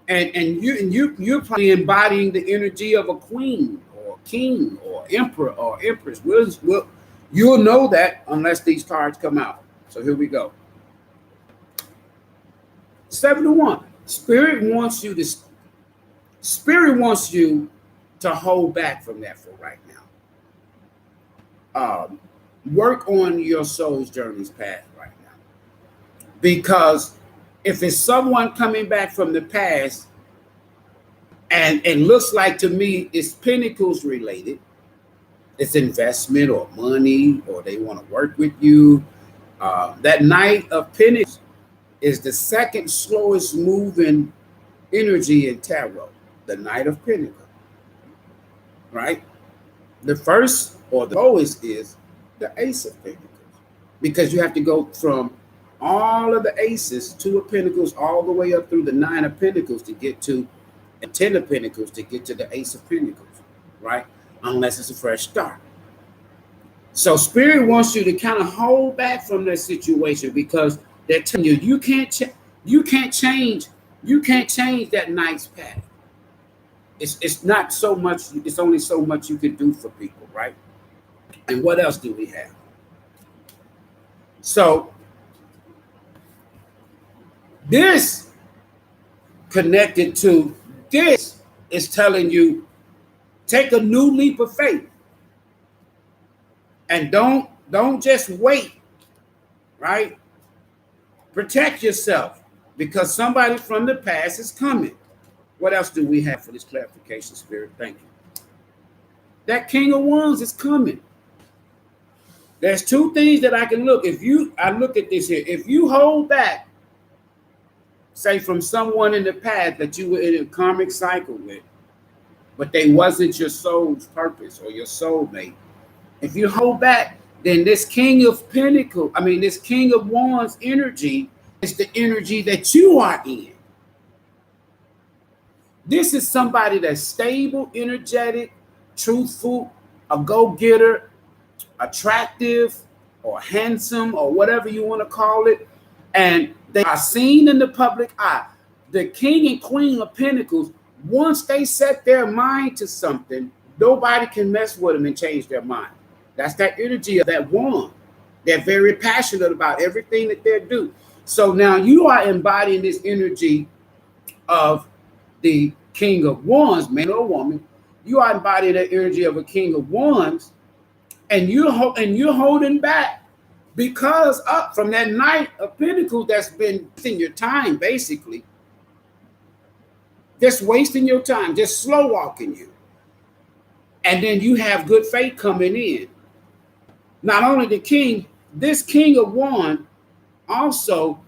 and you're probably embodying the energy of a queen or king or emperor or empress. You'll know that unless these cards come out. So here we go. 7 to 1. Spirit wants you to hold back from that for right now. Work on your soul's journey's path right now. Because if it's someone coming back from the past and it looks like to me it's Pentacles related, it's investment or money, or they want to work with you. That Knight of Pentacles is the second slowest moving energy in tarot, the Knight of Pentacles, right? The first or the lowest is the Ace of Pentacles, because you have to go from all of the aces, 2 of Pentacles, all the way up through the 9 of Pentacles to get to the 10 of Pentacles to get to the Ace of Pentacles, right? Unless it's a fresh start. So Spirit wants you to kind of hold back from that situation, because they're telling you you can't change that Knight's path. It's not so much. It's only so much you can do for people, right? And what else do we have? So this connected to this is telling you take a new leap of faith, and don't just wait, right? Protect yourself, because somebody from the past is coming. What else do we have for this clarification, Spirit? Thank you. That King of Wands is coming. There's 2 things that I can look. I look at this here. If you hold back, say from someone in the past that you were in a karmic cycle with, but they wasn't your soul's purpose or your soulmate. If you hold back, then this King of Pentacles, this King of Wands energy is the energy that you are in. This is somebody that's stable, energetic, truthful, a go-getter, attractive, or handsome, or whatever you want to call it. And they are seen in the public eye. The King and Queen of Pentacles, once they set their mind to something, nobody can mess with them and change their mind. That's that energy of that wand. They're very passionate about everything that they do. So now you are embodying this energy of the King of Wands, man or woman. You are embodying the energy of a King of Wands, and you're holding back because up from that Knight of Pentacles that's been wasting your time, basically. Just wasting your time, just slow walking you. And then you have good faith coming in. Not only the king, this King of Wands also,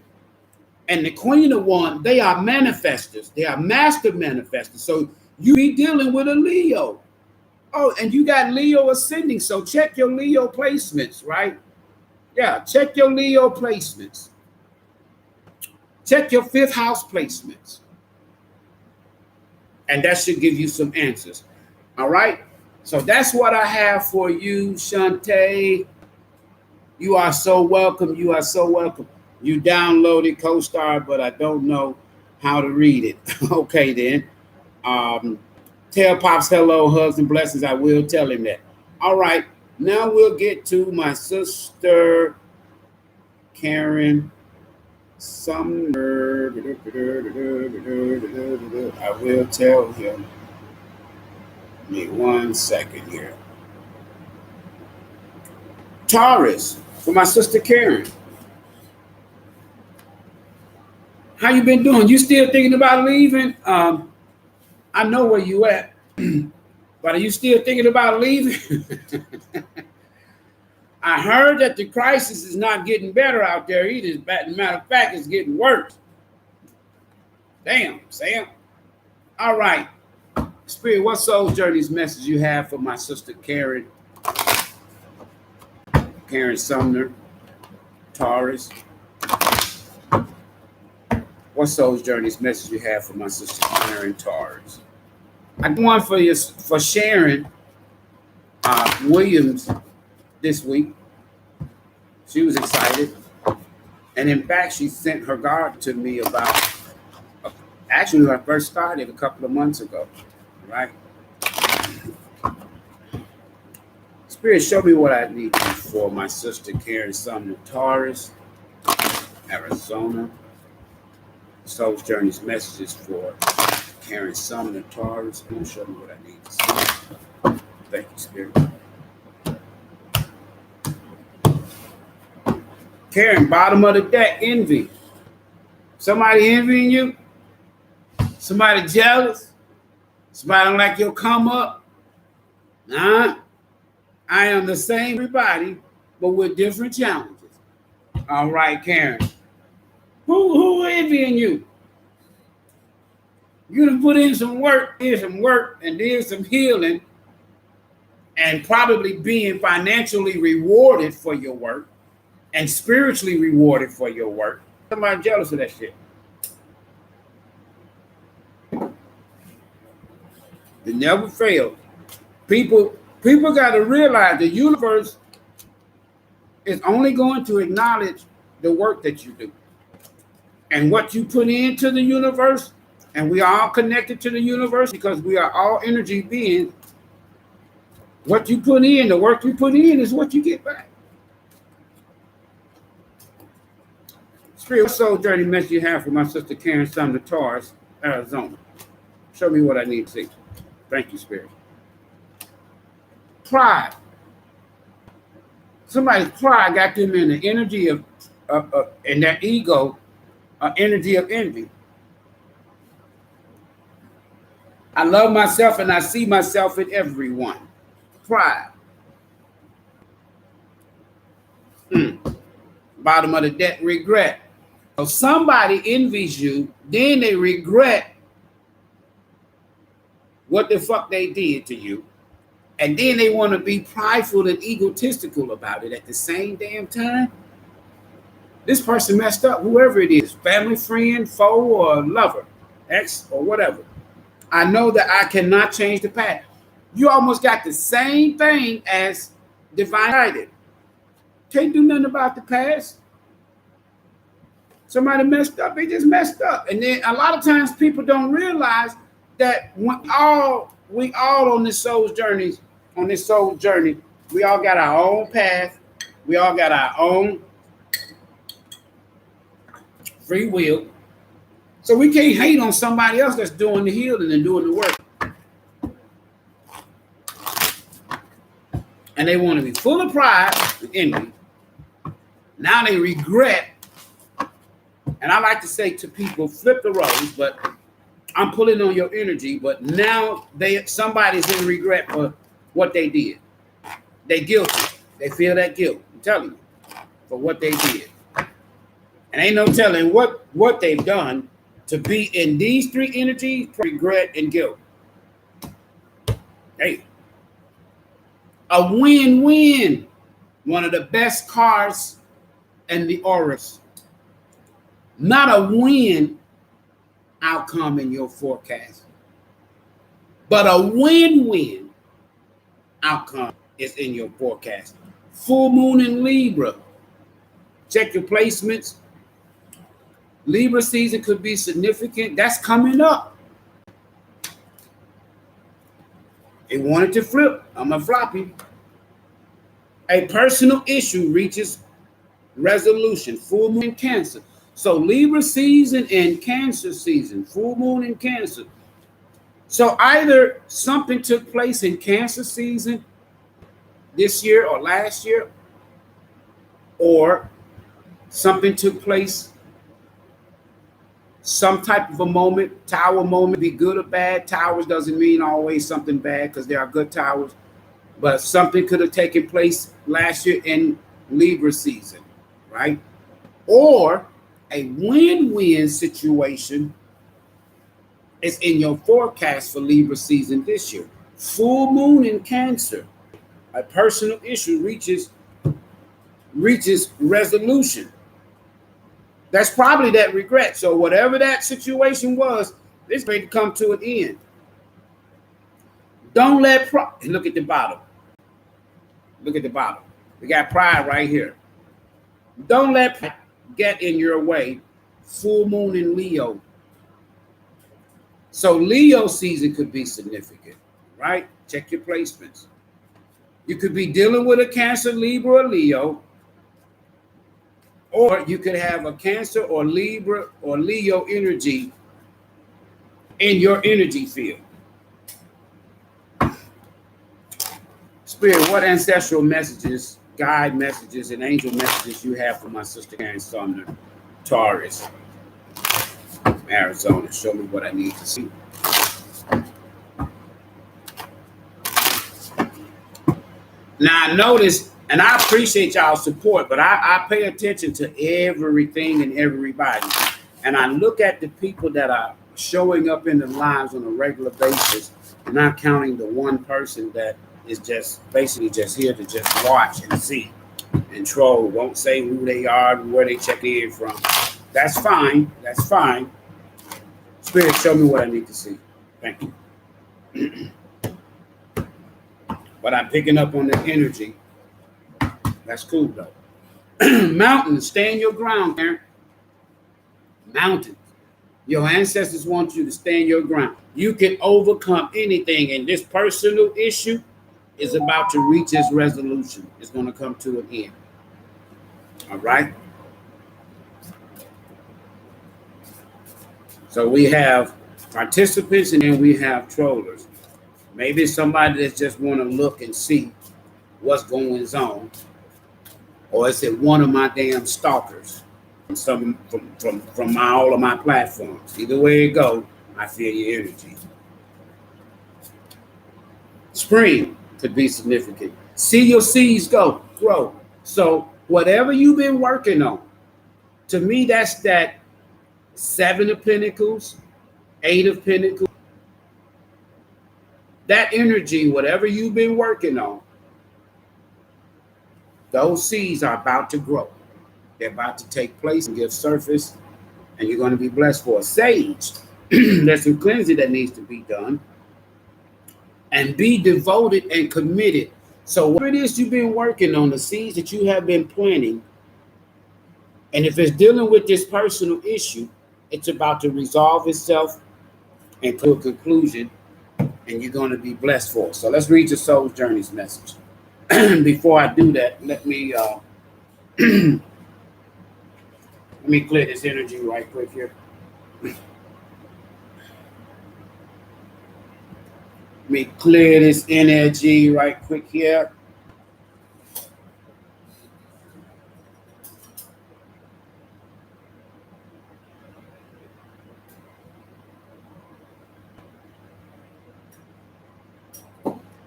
and the Queen of Wands, they are manifestors. They are master manifestors. So you be dealing with a Leo. Oh, and you got Leo ascending. So check your Leo placements, right? Yeah, check your Leo placements. Check your 5th house placements. And that should give you some answers. All right? So that's what I have for you, Shantae. You are so welcome. You are so welcome. You downloaded CoStar, but I don't know how to read it. Okay, then. Tell Pops hello, hugs, and blessings. I will tell him that. All right. Now we'll get to my sister, Karen Sumner. I will tell him. Give me 1 second here. Taurus, for my sister Karen. How you been doing? You still thinking about leaving? I know where you at, but are you still thinking about leaving? I heard that the crisis is not getting better out there either. Matter of fact, it's getting worse. Damn, Sam. All right. Spirit, what soul journey's message you have for my sister Karen? Karen Sumner, Taurus. What soul's journey's message you have for my sister Karen Taurus? I got one for you for Sharon Williams this week. She was excited. And in fact, she sent her card to me about, actually, when I first started a couple of months ago, right? Spirit, show me what I need for my sister Karen Sumner Torres, Arizona. Soul's Journey's messages for Karen Sumner Torres. Show me what I need to see. Thank you, Spirit. Karen, bottom of the deck, envy. Somebody envying you? Somebody jealous? Somebody don't like your come up? Nah. I am the same everybody, but with different challenges. All right, Karen. Who envying you? You done put in some work, and did some healing, and probably being financially rewarded for your work and spiritually rewarded for your work. Somebody jealous of that shit. It never fails. People got to realize the universe is only going to acknowledge the work that you do. And what you put into the universe, and we are all connected to the universe because we are all energy beings. What you put in, the work you put in is what you get back. Spirit Soul Journey message you have for my sister Karen Sumner Torres, Arizona. Show me what I need to see. Thank you, Spirit. Pride. Somebody's pride got them in the energy of and their ego, energy of envy. I love myself and I see myself in everyone. Pride. Bottom of the deck, regret. So somebody envies you, then they regret what the fuck they did to you. And then they want to be prideful and egotistical about it at the same damn time. This person messed up, whoever it is, family, friend, foe, or lover, ex, or whatever. I know that I cannot change the past. You almost got the same thing as divine guided. Can't do nothing about the past. Somebody messed up, they just messed up. And then a lot of times people don't realize that we all on this soul journey, we all got our own path. We all got our own free will. So we can't hate on somebody else that's doing the healing and doing the work. And they want to be full of pride and envy. Now they regret. And I like to say to people, flip the roles, but I'm pulling on your energy. But now somebody's in regret for what they did. They guilty. They feel that guilt. I'm telling you, for what they did. And ain't no telling what they've done to be in these three energies: regret and guilt. Hey, a win-win. One of the best cards in the auras. Not a win outcome in your forecast, but a win-win outcome is in your forecast. Full moon in Libra. Check your placements. Libra season could be significant. That's coming up. It wanted to flip. I'm a floppy. A personal issue reaches resolution. Full moon in Cancer. So Libra season and Cancer season. Full moon in Cancer. So either something took place in Cancer season this year or last year, or something took place, some type of a moment, tower moment, be good or bad. Towers doesn't mean always something bad because there are good towers, but something could have taken place last year in Libra season, right? Or a win-win situation is in your forecast for Libra season this year. Full moon in Cancer. A personal issue reaches resolution. That's probably that regret. So whatever that situation was, it's going to come to an end. Don't let pride, look at the bottom. Look at the bottom. We got pride right here. Don't let pride get in your way. Full moon in Leo. So Leo season could be significant, right? Check your placements. You could be dealing with a Cancer, Libra, or Leo, or you could have a Cancer or Libra or Leo energy in your energy field. Spirit, what ancestral messages, guide messages, and angel messages you have for my sister Karen Sumner, Taurus, Arizona? Show me what I need to see. Now, I notice, and I appreciate y'all's support, but I pay attention to everything and everybody. And I look at the people that are showing up in the lives on a regular basis, not counting the one person that is just basically just here to just watch and see and troll. Won't say who they are and where they check in from. That's fine. That's fine. Spirit, show me what I need to see. Thank you. But I'm picking up on the energy. That's cool, though. Mountains, stand your ground, Karen. Mountains. Your ancestors want you to stand your ground. You can overcome anything, and this personal issue is about to reach its resolution. It's going to come to an end. All right? So we have participants, and then we have trollers. Maybe it's somebody that just want to look and see what's going on. Or is it one of my damn stalkers from all of my platforms? Either way it goes, I feel your energy. Spring could be significant. See your seeds grow. So whatever you've been working on, to me, that's that 7 of Pentacles, 8 of Pentacles. That energy, whatever you've been working on, those seeds are about to grow. They're about to take place and give surface, and you're going to be blessed for a sage. There's some cleansing that needs to be done. And be devoted and committed. So whatever it is you've been working on, the seeds that you have been planting, and if it's dealing with this personal issue, it's about to resolve itself and to a conclusion, and you're going to be blessed for it. So let's read your soul's journey's message. Before I do that, let me clear this energy right quick here. Let me clear this energy right quick here.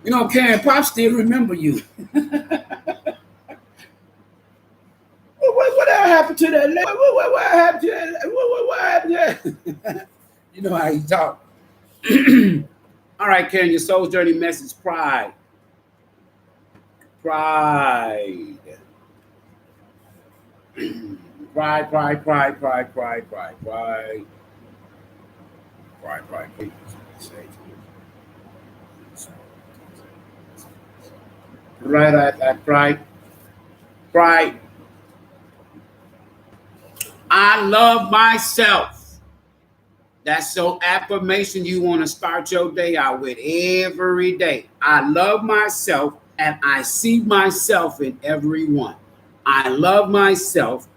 You know, Karen, Pop still remember you. What happened to that? What happened to that? What happened to that? You know how he talk. All right, Karen, your soul's journey message, pride. Pride. Pride. Pride. I love myself. That's your affirmation you want to start your day out with every day. I love myself, and I see myself in everyone. I love myself,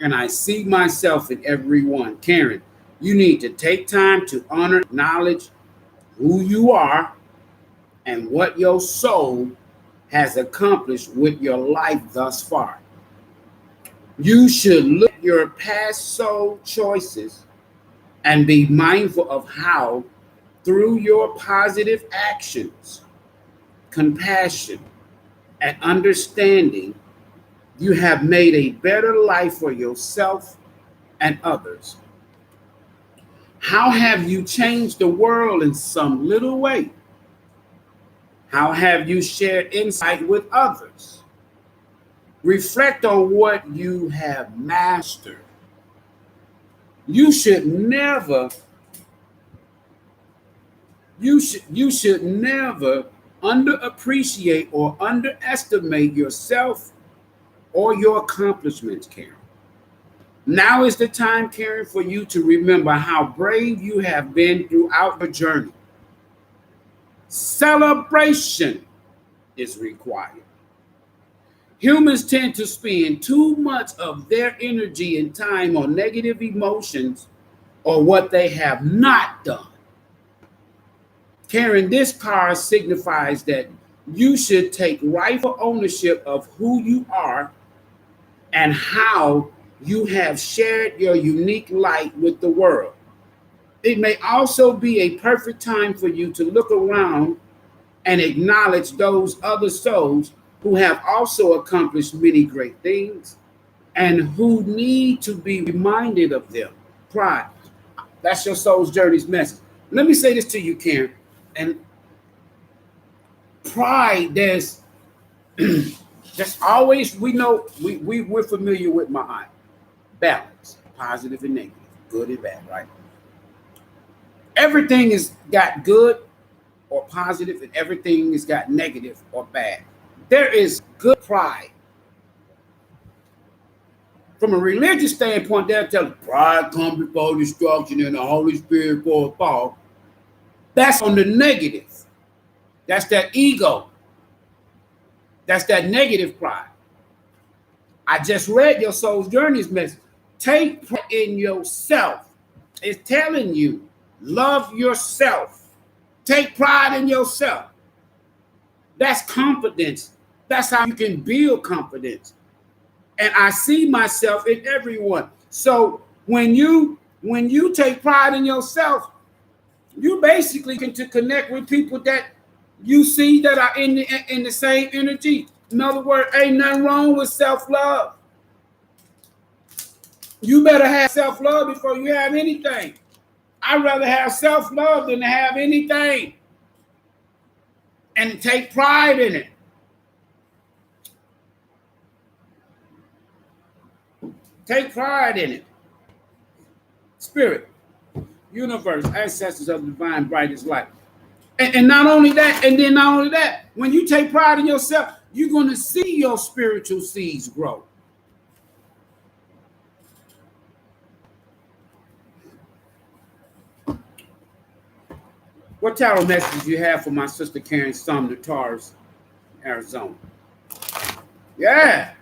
and I see myself in everyone. Karen, you need to take time to honor, acknowledge who you are and what your soul has accomplished with your life thus far. You should look at your past soul choices and be mindful of how, through your positive actions, compassion, and understanding, you have made a better life for yourself and others. How have you changed the world in some little way? How have you shared insight with others? Reflect on what you have mastered. You should never You should never underappreciate or underestimate yourself or your accomplishments, Karen. Now is the time, Karen, for you to remember how brave you have been throughout your journey. Celebration is required. Humans tend to spend too much of their energy and time on negative emotions or what they have not done. Karen, this card signifies that you should take rightful ownership of who you are and how you have shared your unique light with the world. It may also be a perfect time for you to look around and acknowledge those other souls who have also accomplished many great things and who need to be reminded of them. Pride. That's your soul's journey's message. Let me say this to you, Karen. And pride, there's always, we know, we're familiar with my balance, positive and negative, good and bad, right? Everything is got good or positive, and everything has got negative or bad. There is good pride. From a religious standpoint, they'll tell you pride comes before destruction and the Holy Spirit before fall. That's on the negative. That's that ego. That's that negative pride. I just read your soul's journey's message. Take pride in yourself. It's telling you, love yourself. Take pride in yourself. That's confidence. That's how you can build confidence. And I see myself in everyone. So when you take pride in yourself, you basically can to connect with people that you see that are in the same energy. In other words, ain't nothing wrong with self-love. You better have self-love before you have anything. I'd rather have self-love than to have anything. And take pride in it. Take pride in it. Spirit, universe, ancestors of the divine brightest light. And not only that, when you take pride in yourself, you're going to see your spiritual seeds grow. What tarot message do you have for my sister Karen Sumner, Taurus, Arizona? Yeah.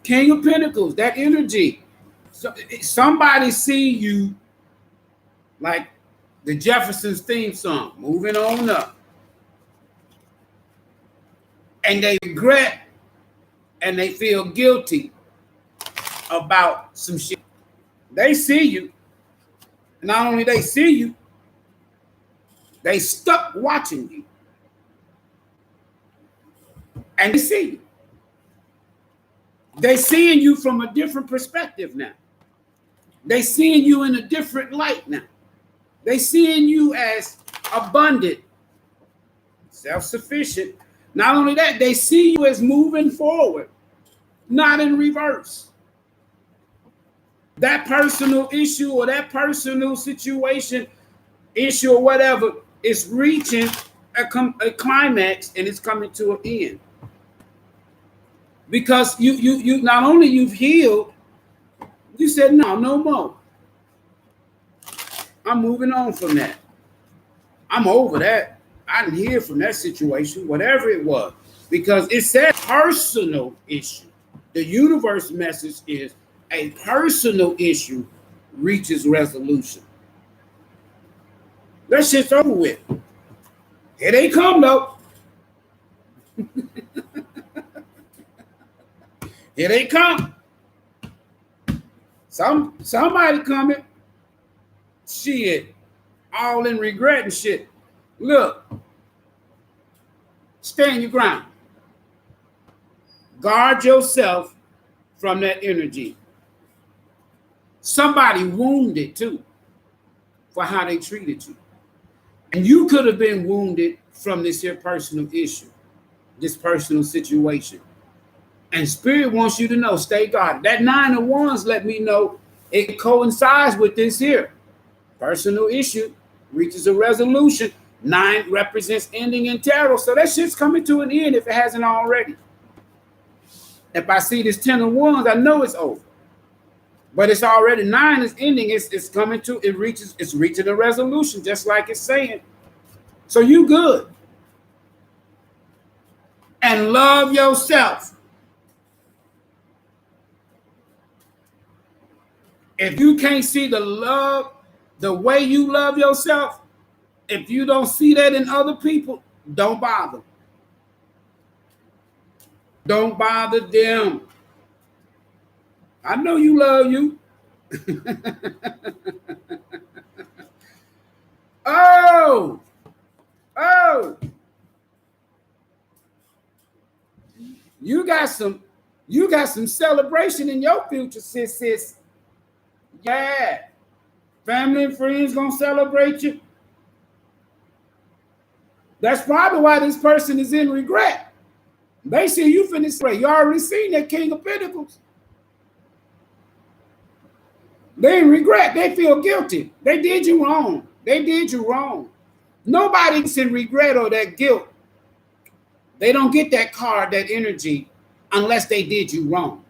King of Pentacles, that energy. So, somebody see you like the Jeffersons theme song, moving on up. And they regret and they feel guilty about some shit. They see you. Not only they see you, they stuck watching you. And they see you. They seeing you from a different perspective now. They seeing you in a different light now. They seeing you as abundant, self-sufficient. Not only that, they see you as moving forward, not in reverse. That personal issue or that personal situation, issue or whatever, is reaching a climax and it's coming to an end. Because you not only you've healed, you said no more. I'm moving on from that. I'm over that. I didn't hear from that situation, whatever it was, because it said personal issue. The universe message is a personal issue reaches resolution. That shit's over with. Here they come though. Here they come. Somebody coming. Shit. All in regret and shit. Look. Stand your ground. Guard yourself from that energy. Somebody wounded too for how they treated you. And you could have been wounded from this here personal issue, this personal situation. And Spirit wants you to know, stay guarded. That 9 of Wands let me know it coincides with this here personal issue. reaches a resolution. 9 represents ending in tarot. So that shit's coming to an end if it hasn't already. If I see this 10 of Wands, I know it's over. But it's already 9 is ending. It's coming to, it's reaching a resolution, just like it's saying. So you good. And love yourself. If you can't see the love, the way you love yourself, if you don't see that in other people, don't bother. Don't bother them. I know you love you. Oh. You got some celebration in your future, sis. Yeah. Family and friends gonna celebrate you. That's probably why this person is in regret. They see you finish pray. You already seen that King of Pentacles. They in regret. They feel guilty. They did you wrong. They did you wrong. Nobody's in regret or that guilt. They don't get that card, that energy, unless they did you wrong.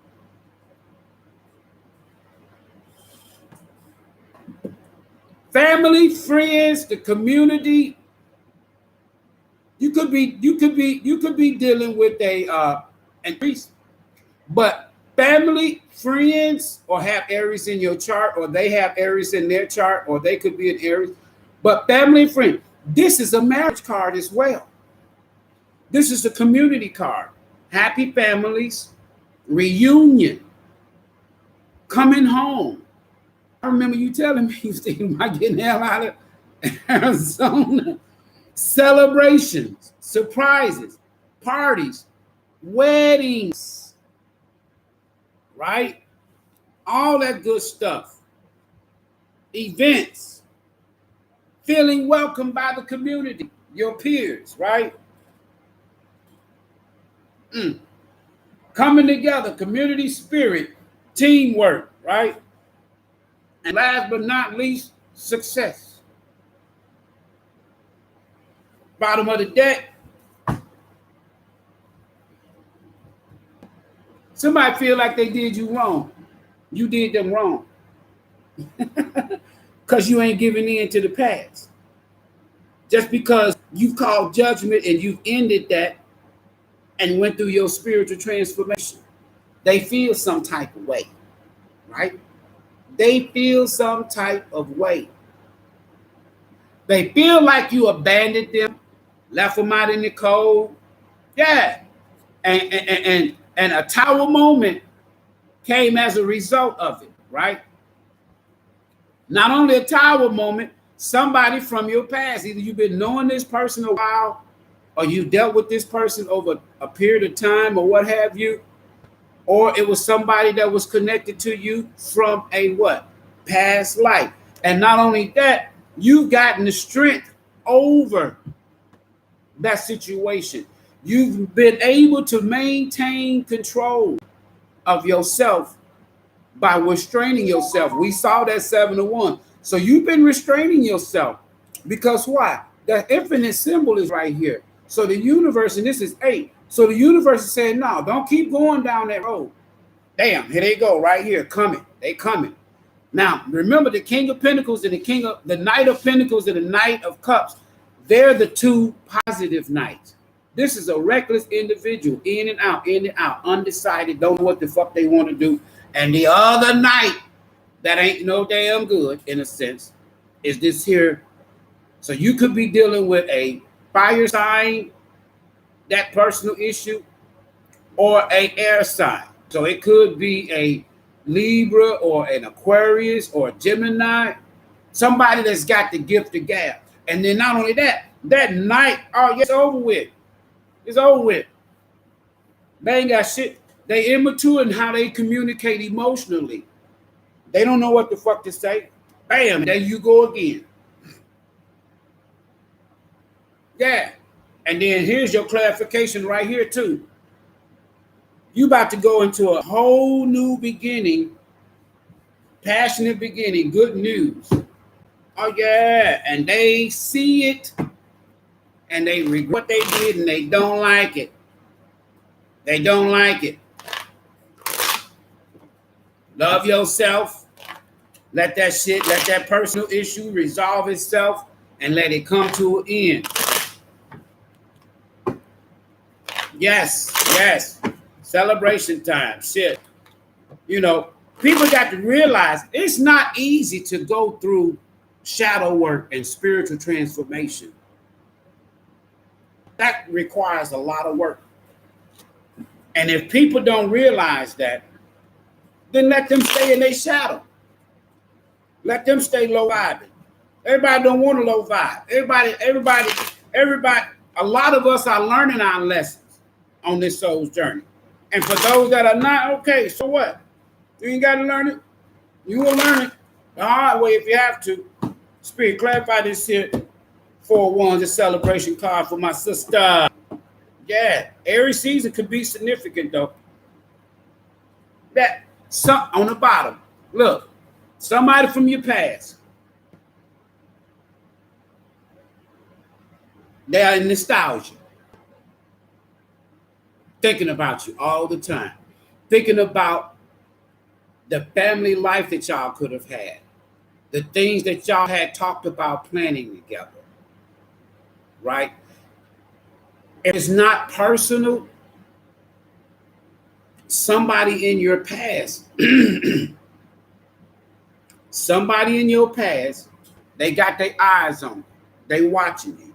Family, friends, the community. You could be dealing with a increase, but family, friends, or have Aries in your chart, or they have Aries in their chart, or they could be an Aries. But family and friends, this is a marriage card as well. This is a community card. Happy families, reunion, coming home. I remember you telling me you was thinking about getting the hell out of Arizona. Celebrations, surprises, parties, weddings, right? All that good stuff. Events, feeling welcomed by the community, your peers, right? Coming together, community spirit, teamwork, right? And last but not least, success. Bottom of the deck. Somebody feel like they did you wrong. You did them wrong. Because you ain't giving in to the past. Just because you've called judgment and you've ended that and went through your spiritual transformation. They feel some type of way, right? They feel some type of way. They feel like you abandoned them, left them out in the cold. Yeah. And a tower moment came as a result of it, right? Not only a tower moment, somebody from your past, either you've been knowing this person a while, or you dealt with this person over a period of time, or what have you, or it was somebody that was connected to you from a what? Past life. And not only that, you've gotten the strength over that situation. You've been able to maintain control of yourself by restraining yourself. We saw that 7 of Wands. So you've been restraining yourself because why? The infinite symbol is right here. So the universe, and this is 8. So the universe is saying, no, don't keep going down that road. Damn, here they go right here, coming. They coming. Now, remember the King of Pentacles and the Knight of Pentacles and the Knight of Cups. They're the two positive knights. This is a reckless individual, in and out, undecided, don't know what the fuck they want to do. And the other knight that ain't no damn good, in a sense, is this here. So you could be dealing with a fire sign, that personal issue, or an air sign. So it could be a Libra or an Aquarius or a Gemini, somebody that's got the gift of gab. And then not only that, that night, oh, it's over with. It's over with. They ain't got shit. They immature in how they communicate emotionally. They don't know what the fuck to say. Bam, there you go again. Yeah. And then here's your clarification right here too. You about to go into a whole new beginning, passionate beginning, good news. Oh yeah, and they see it and they regret what they did and they don't like it. They don't like it. Love yourself. Let that personal issue resolve itself and let it come to an end. Yes, yes. Celebration time. Shit. You know, people got to realize it's not easy to go through shadow work and spiritual transformation. That requires a lot of work. And if people don't realize that, then let them stay in their shadow. Let them stay low vibing. Everybody don't want a low vibe. Everybody. A lot of us are learning our lessons on this soul's journey. And for those that are not, okay, so what? You ain't got to learn it. You will learn it the hard way if you have to. Spirit, clarify this here. 4-1, the celebration card for my sister. Yeah, every season could be significant though. That some on the bottom. Look, somebody from your past. They are in nostalgia. Thinking about you all the time. Thinking about the family life that y'all could have had. The things that y'all had talked about planning together. Right? If it's not personal, somebody in your past, somebody in your past, they got their eyes on you. They watching you.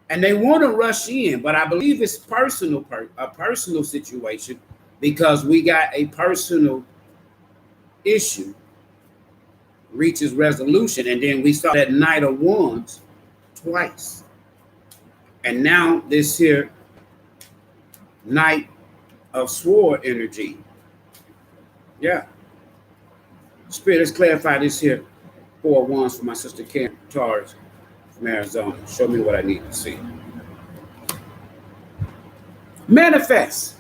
And they want to rush in, but I believe it's a personal situation because we got a personal issue reaches resolution. And then we saw that Knight of Wands twice. And now this here Knight of Sword energy. Yeah. Spirit, let's clarify this here. 4 wands for my sister Karen Torres from Arizona. Show me what I need to see. Manifest.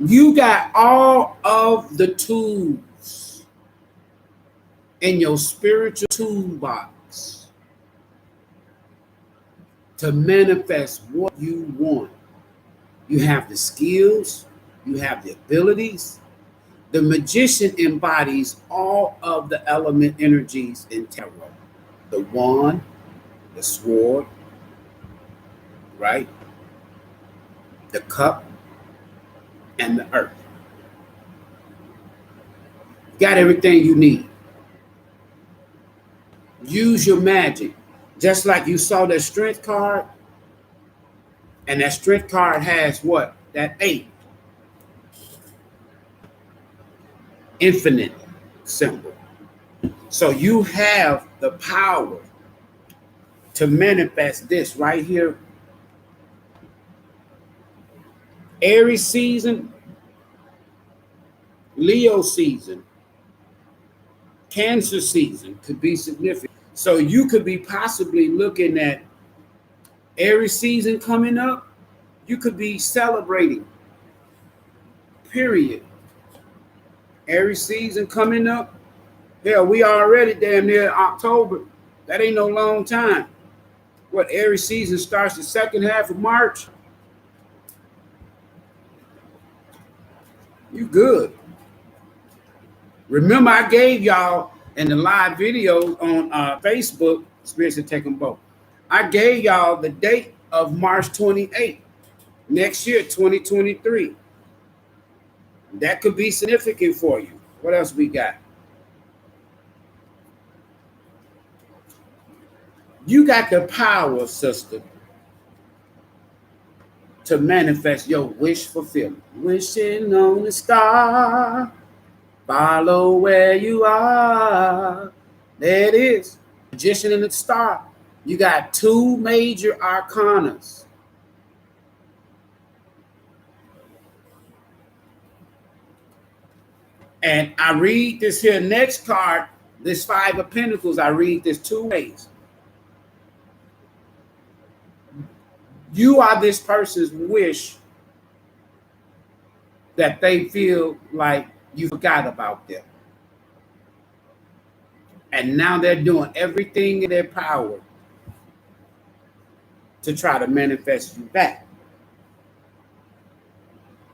You got all of the tools in your spiritual toolbox to manifest what you want. You have the skills, you have the abilities. The magician embodies all of the element energies in tarot. The wand, the sword, right? The cup, and the earth. Got everything you need. Use your magic. Just like you saw that strength card, and that strength card has what? That 8. Infinite symbol. So you have the power to manifest this right here. Aries season, Leo season, Cancer season could be significant. So you could be possibly looking at Aries season coming up. You could be celebrating. Period. Aries season coming up. Hell, we already damn near October. That ain't no long time. What, Aries season starts the second half of March? You good. Remember, I gave y'all in the live video on Facebook, Spirits and Take Them Both. I gave y'all the date of March 28th, next year, 2023. That could be significant for you. What else we got? You got the power, sister, to manifest your wish fulfillment. Wishing on the star, follow where you are. There it is. Magician and the star. You got 2 major arcanas. And I read this here next card, this 5 of Pentacles, I read this 2 ways. You are this person's wish that they feel like you forgot about them. And now they're doing everything in their power to try to manifest you back.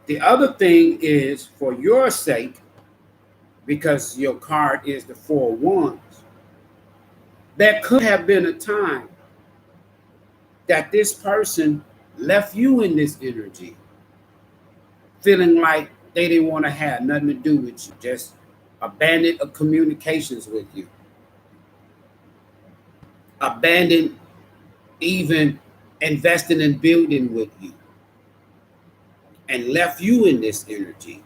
The other thing is, for your sake, because your card is the 4 of Wands, there could have been a time that this person left you in this energy, feeling like they didn't want to have nothing to do with you, just abandoned communications with you, abandoned even investing in building with you, and left you in this energy.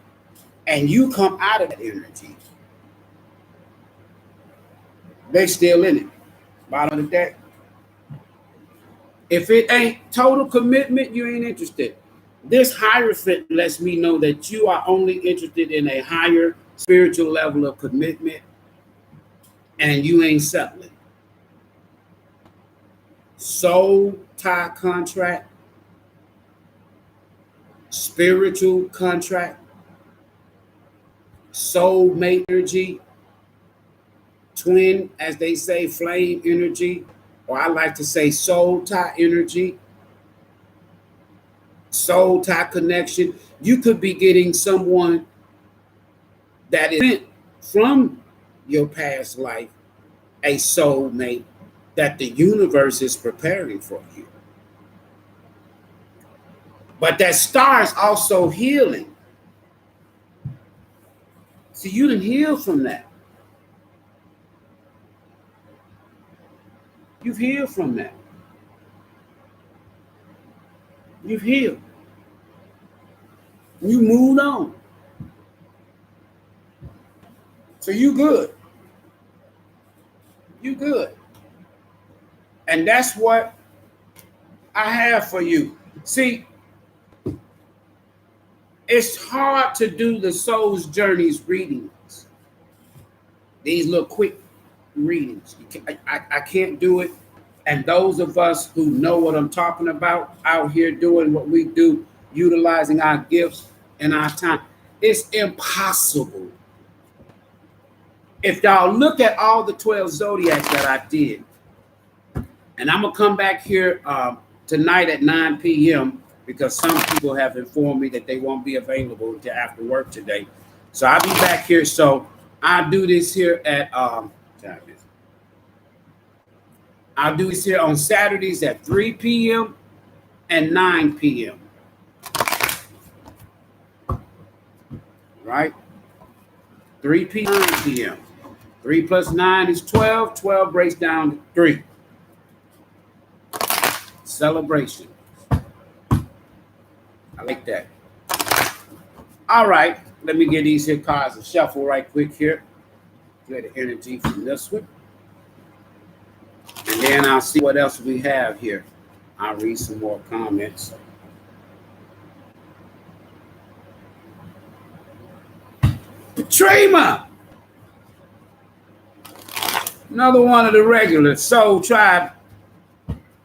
And you come out of that energy, they still in it. Bottom of the deck. If it ain't total commitment, you ain't interested. This Hierophant lets me know that you are only interested in a higher spiritual level of commitment, and you ain't settling. Soul tie contract, spiritual contract, soulmate energy, twin, as they say, flame energy, or I like to say soul tie energy, soul tie connection. You could be getting someone that is sent from your past life, a soulmate that the universe is preparing for you. But that star is also healing. So you didn't heal from that. You've healed from that. You've healed. You moved on. So you good. You good. And that's what I have for you. See, it's hard to do the Soul's Journeys readings. These little quick readings. I can't do it. And those of us who know what I'm talking about out here doing what we do, utilizing our gifts and our time, it's impossible. If y'all look at all the 12 zodiacs that I did, and I'm going to come back here tonight at 9 p.m. because some people have informed me that they won't be available until after work today. So I'll be back here. So I'll do this here at I'll do this here on Saturdays at 3 p.m. and 9 p.m. Right? 3 p.m. 9 p.m. 3 plus 9 is 12. 12 breaks down to 3. Celebration. I like that. All right. Let me get these here cards and shuffle right quick here. Get the energy from this one. And then I'll see what else we have here. I'll read some more comments. Trema! Another one of the regular Soul Tribe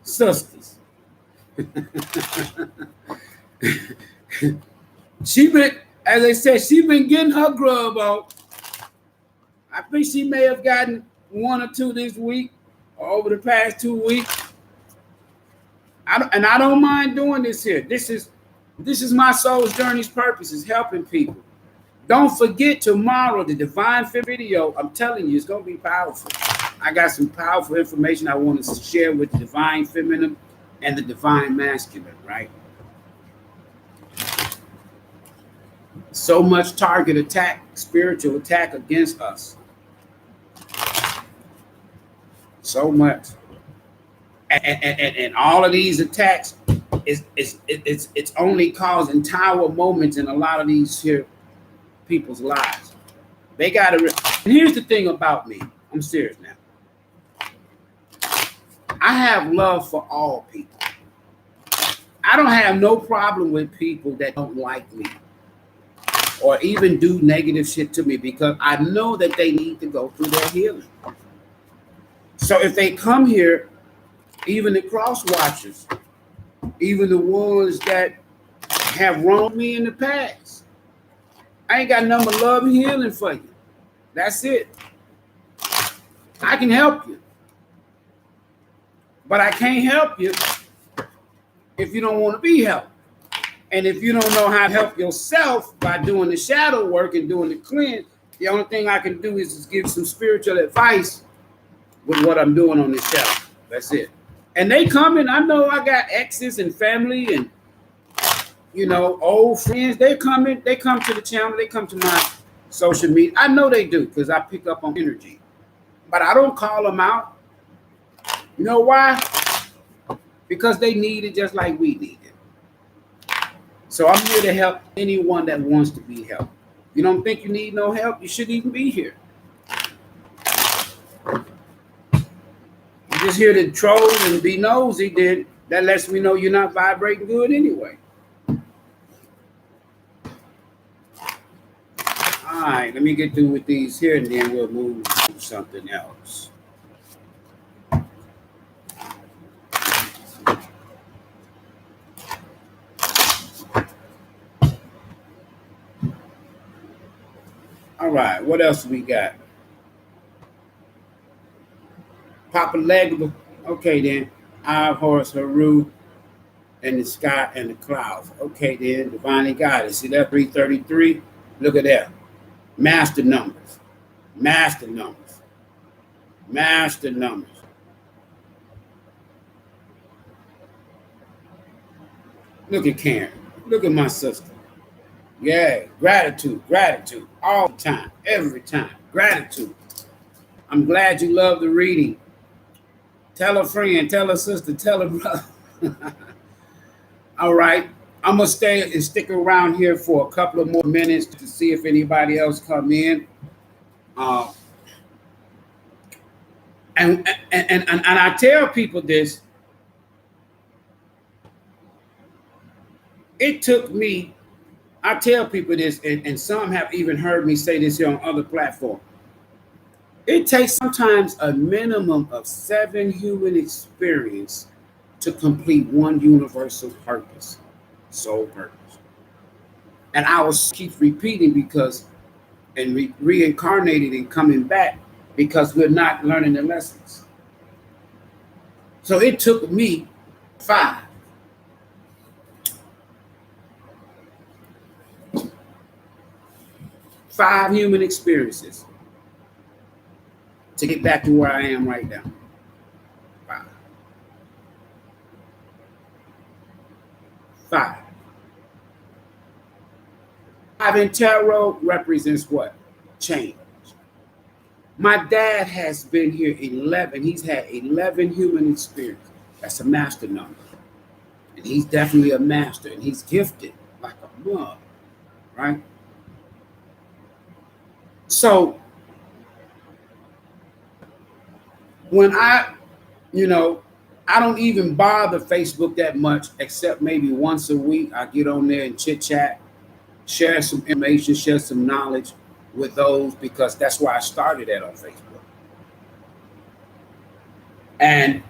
sisters. She been, as I said, she been getting her grub on. I think she may have gotten 1 or 2 this week or over the past 2 weeks. I don't mind doing this here. This is my Soul's Journey's purpose, is helping people. Don't forget tomorrow, the Divine Feminine video. I'm telling you, it's going to be powerful. I got some powerful information I want to share with the Divine Feminine and the Divine Masculine, right? So much target attack, spiritual attack against us. So much. And all of these attacks, it's only causing tower moments in a lot of these here people's lives. They got to. And here's the thing about me. I'm serious now. I have love for all people. I don't have no problem with people that don't like me or even do negative shit to me, because I know that they need to go through their healing. So if they come here, even the cross watchers, even the ones that have wronged me in the past, I ain't got nothing but love and healing for you. That's it. I can help you, but I can't help you if you don't want to be helped. And if you don't know how to help yourself by doing the shadow work and doing the cleanse, the only thing I can do is just give some spiritual advice with what I'm doing on this shadow. That's it. And they come and I know I got exes and family and old friends. They come to the channel, they come to my social media. I know they do because I pick up on energy. But I don't call them out. You know why? Because they need it just like we need it. So I'm here to help anyone that wants to be helped. You don't think you need no help, you shouldn't even be here. You're just here to troll and be nosy, then that lets me know you're not vibrating good anyway. All right, let me get through with these here and then we'll move to something else. All right, what else we got? Papa Legba. Okay, then. I, Horse, Haru, and the sky and the clouds. Okay, then. Divinely guided. See that 333? Look at that. Master numbers. Master numbers. Master numbers. Look at Karen. Look at my sister. Yeah, gratitude, gratitude. All the time. Every time. Gratitude. I'm glad you love the reading. Tell a friend, tell a sister, tell a brother. All right. I'm going to stay and stick around here for a couple of more minutes to see if anybody else come in. And I tell people this. It took me, I tell people this, and some have even heard me say this here on other platforms. It takes sometimes a minimum of 7 human experience to complete one universal purpose, soul purpose. And I will keep repeating because, and reincarnating and coming back because we're not learning the lessons. So it took me 5 human experiences to get back to where I am right now. 5. 5 in tarot represents what? Change. My dad has been here 11. He's had 11 human experiences. That's a master number. And he's definitely a master. And he's gifted like a mug. Right? So, when I don't even bother Facebook that much, except maybe once a week. I get on there and chit chat, share some information, share some knowledge with those because that's where I started at on Facebook. And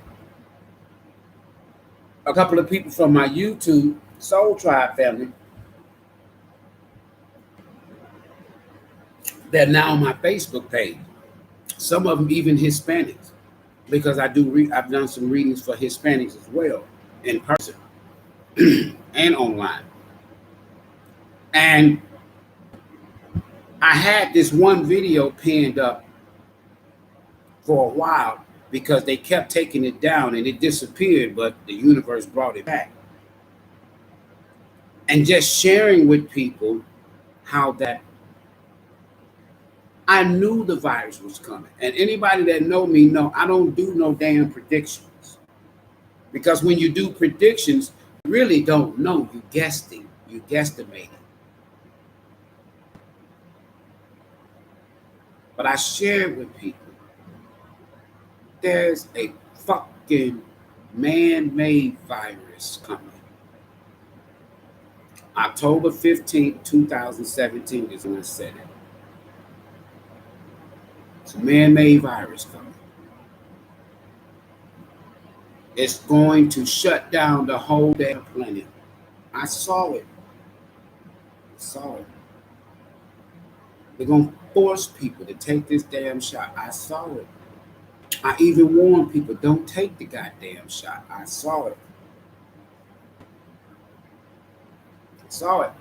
a couple of people from my YouTube Soul Tribe family, they're now on my Facebook page. Some of them even Hispanics. Because I've done some readings for Hispanics as well, in person and online. And I had this one video pinned up for a while because they kept taking it down and it disappeared, but the universe brought it back. And just sharing with people how that I knew the virus was coming. And anybody that know me know I don't do no damn predictions. Because when you do predictions, you really don't know. You guessing. You guesstimating. But I shared with people, there's a fucking man-made virus coming. October 15th, 2017 is when I said it. It's a man-made virus coming. It's going to shut down the whole damn planet. I saw it. They're going to force people to take this damn shot. I saw it. I even warned people, don't take the goddamn shot. I saw it. I saw it.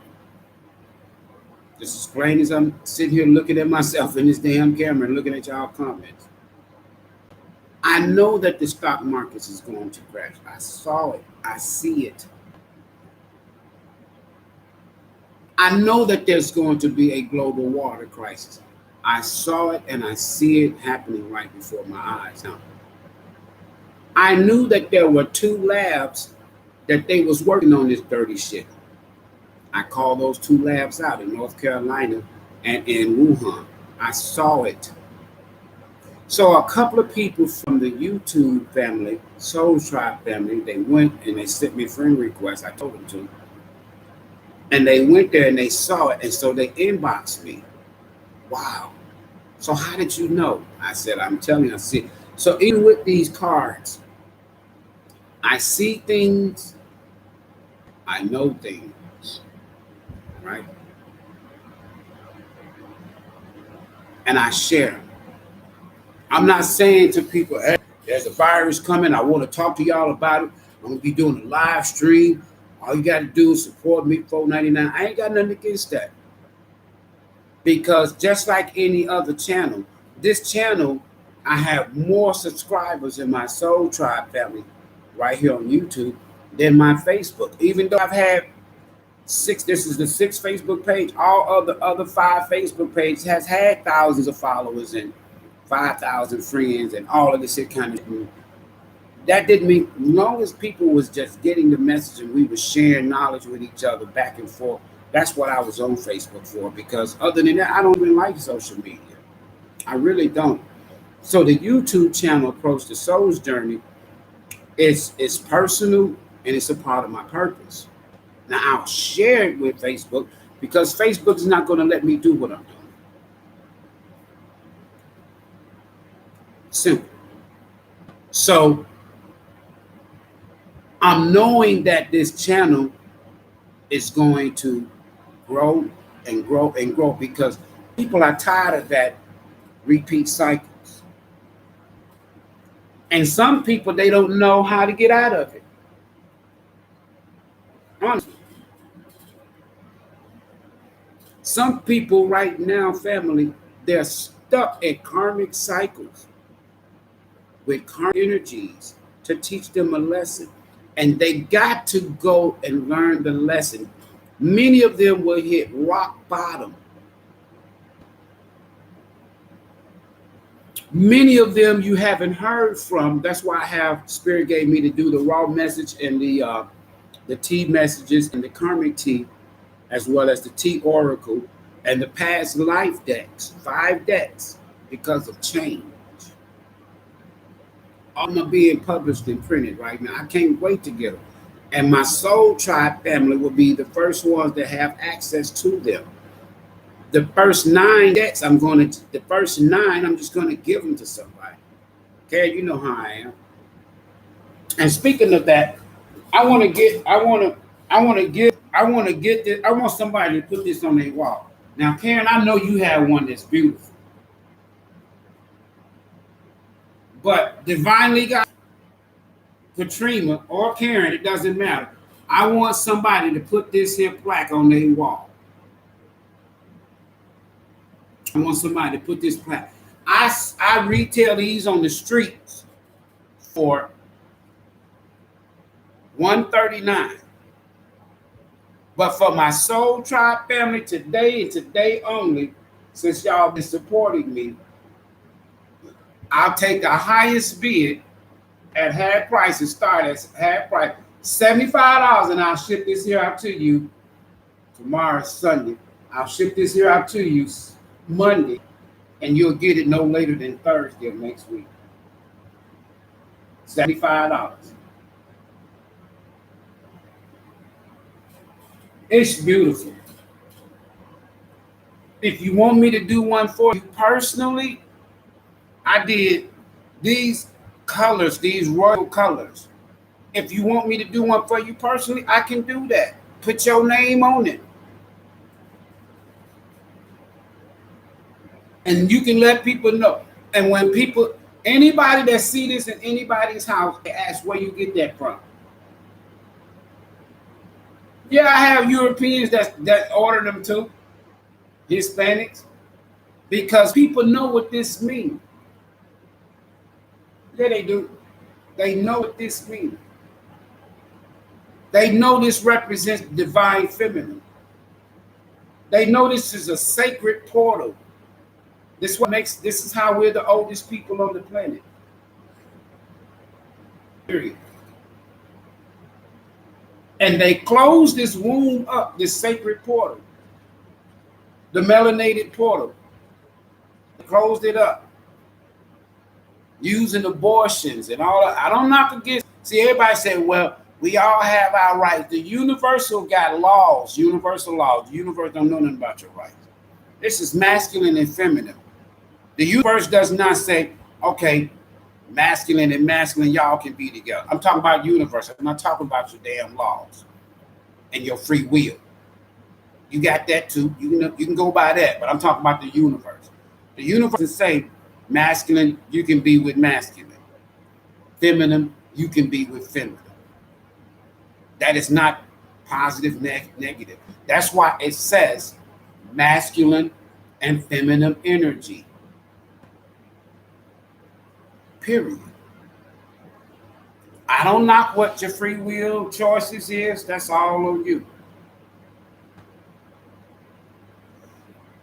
Just as plain as I'm sitting here looking at myself in this damn camera and looking at y'all comments. I know that the stock market is going to crash. I saw it. I see it. I know that there's going to be a global water crisis. I saw it and I see it happening right before my eyes. Now, I knew that there were 2 labs that they was working on this dirty shit. I called those 2 labs out in North Carolina and in Wuhan. I saw it. So a couple of people from the YouTube family, Soul Tribe family, they went and they sent me a friend request. I told them to. And they went there and they saw it. And so they inboxed me. Wow. So how did you know? I said, I'm telling you, I see. So even with these cards, I see things, I know things, right? And I share them. I'm not saying to people, hey, there's a virus coming. I want to talk to y'all about it. I'm going to be doing a live stream. All you got to do is support me, $4.99. I ain't got nothing against that. Because just like any other channel, this channel, I have more subscribers in my Soul Tribe family right here on YouTube than my Facebook. Even though I've had 6, this is the 6th Facebook page. All of the other 5 Facebook pages has had thousands of followers and 5,000 friends and all of this shit kind of thing. That didn't mean, as long as people was just getting the message and we were sharing knowledge with each other back and forth, that's what I was on Facebook for. Because other than that, I don't even like social media. I really don't. So the YouTube channel approach the soul's journey is personal and it's a part of my purpose. Now I'll share it with Facebook because Facebook is not going to let me do what I'm doing. Simple. So I'm knowing that this channel is going to grow and grow and grow because people are tired of that repeat cycles. And some people, they don't know how to get out of it. Honestly. Some people right now, family, they're stuck in karmic cycles with karmic energies to teach them a lesson. And they got to go and learn the lesson. Many of them will hit rock bottom. Many of them you haven't heard from. That's why I have Spirit gave me to do the raw message and the T messages and the karmic T, as well as the T oracle and the past life decks, 5 decks, because of change. All of them are being published and printed right now. I can't wait to get them. And my Soul Tribe family will be the first ones that have access to them. The first 9 decks, I'm just going to give them to somebody. Okay, you know how I am. And speaking of that, I want somebody to put this on their wall. Now, Karen, I know you have one that's beautiful. But divinely God, Katrina or Karen, it doesn't matter. I want somebody to put this here plaque on their wall. I want somebody to put this plaque. I retail these on the streets for $139. But for my Soul Tribe family today and today only, since y'all been supporting me, I'll take the highest bid at half price and start at half price, $75, and I'll ship this here out to you tomorrow, Sunday. I'll ship this here out to you Monday, and you'll get it no later than Thursday of next week. $75. It's beautiful. If you want me to do one for you personally, I did these colors, these royal colors. If you want me to do one for you personally, I can do that. Put your name on it. And you can let people know. And when people, Anybody that see this in anybody's house, they ask where you get that from. Yeah, I have Europeans that order them too, Hispanics, because people know what this means. Yeah, they do. They know what this means. They know this represents divine feminine. They know this is a sacred portal. This is how we're the oldest people on the planet. Period. And they closed this womb up, this sacred portal, the melanated portal. They closed it up using abortions and all that. I don't knock against. See, everybody say, well, we all have our rights. The universal got laws, universal laws. The universe don't know nothing about your rights. This is masculine and feminine. The universe does not say, okay, masculine and masculine, y'all can be together. I'm talking about universe. I'm not talking about your damn laws and your free will. You got that too. You can go by that, but I'm talking about the universe. The universe is saying masculine, you can be with masculine. Feminine, you can be with feminine. That is not positive, negative. That's why it says masculine and feminine energy. Period. I don't knock what your free will choices is. That's all on you.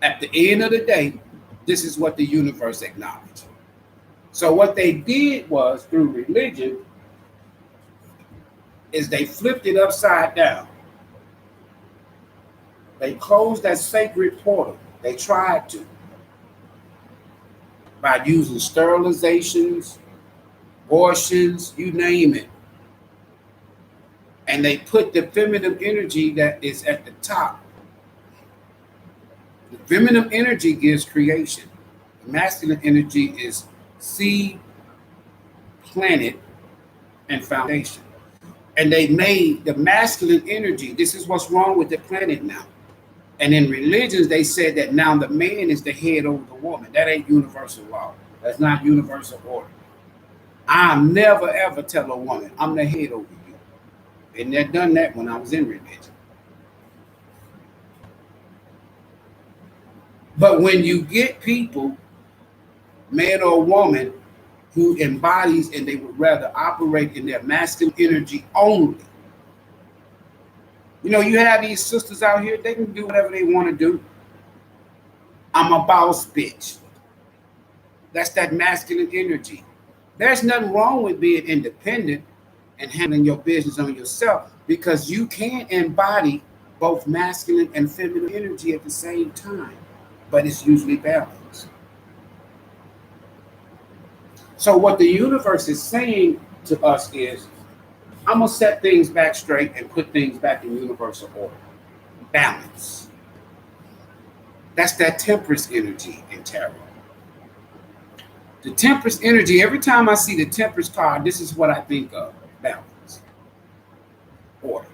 At the end of the day, this is what the universe acknowledged. So what they did was, through religion, is they flipped it upside down. They closed that sacred portal. They tried to. By using sterilizations, abortions, you name it. And they put the feminine energy that is at the top. The feminine energy gives creation. The masculine energy is seed, planet, and foundation. And they made the masculine energy, this is what's wrong with the planet now. And in religions, they said that now the man is the head over the woman. That ain't universal law. That's not universal order. I'll never, ever tell a woman, I'm the head over you. And they've done that when I was in religion. But when you get people, man or woman, who embodies and they would rather operate in their masculine energy only. You know, you have these sisters out here, they can do whatever they want to do. I'm a boss bitch. That's that masculine energy. There's nothing wrong with being independent and handling your business on yourself, because you can embody both masculine and feminine energy at the same time, but it's usually balanced. So what the universe is saying to us is, I'm going to set things back straight and put things back in universal order. Balance. That's that temperance energy in tarot. The temperance energy, every time I see the temperance card, this is what I think of. Balance. Order.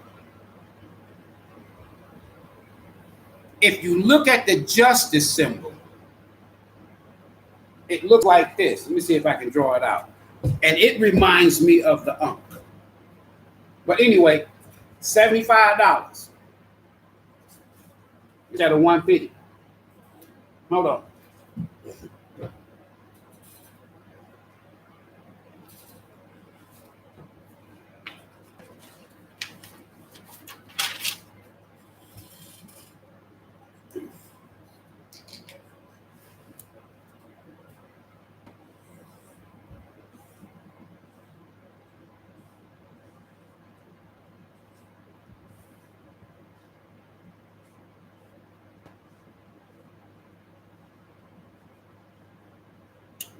If you look at the justice symbol, it looks like this. Let me see if I can draw it out. And it reminds me of the Ankh. But anyway, $75. It's at a 150. Hold on.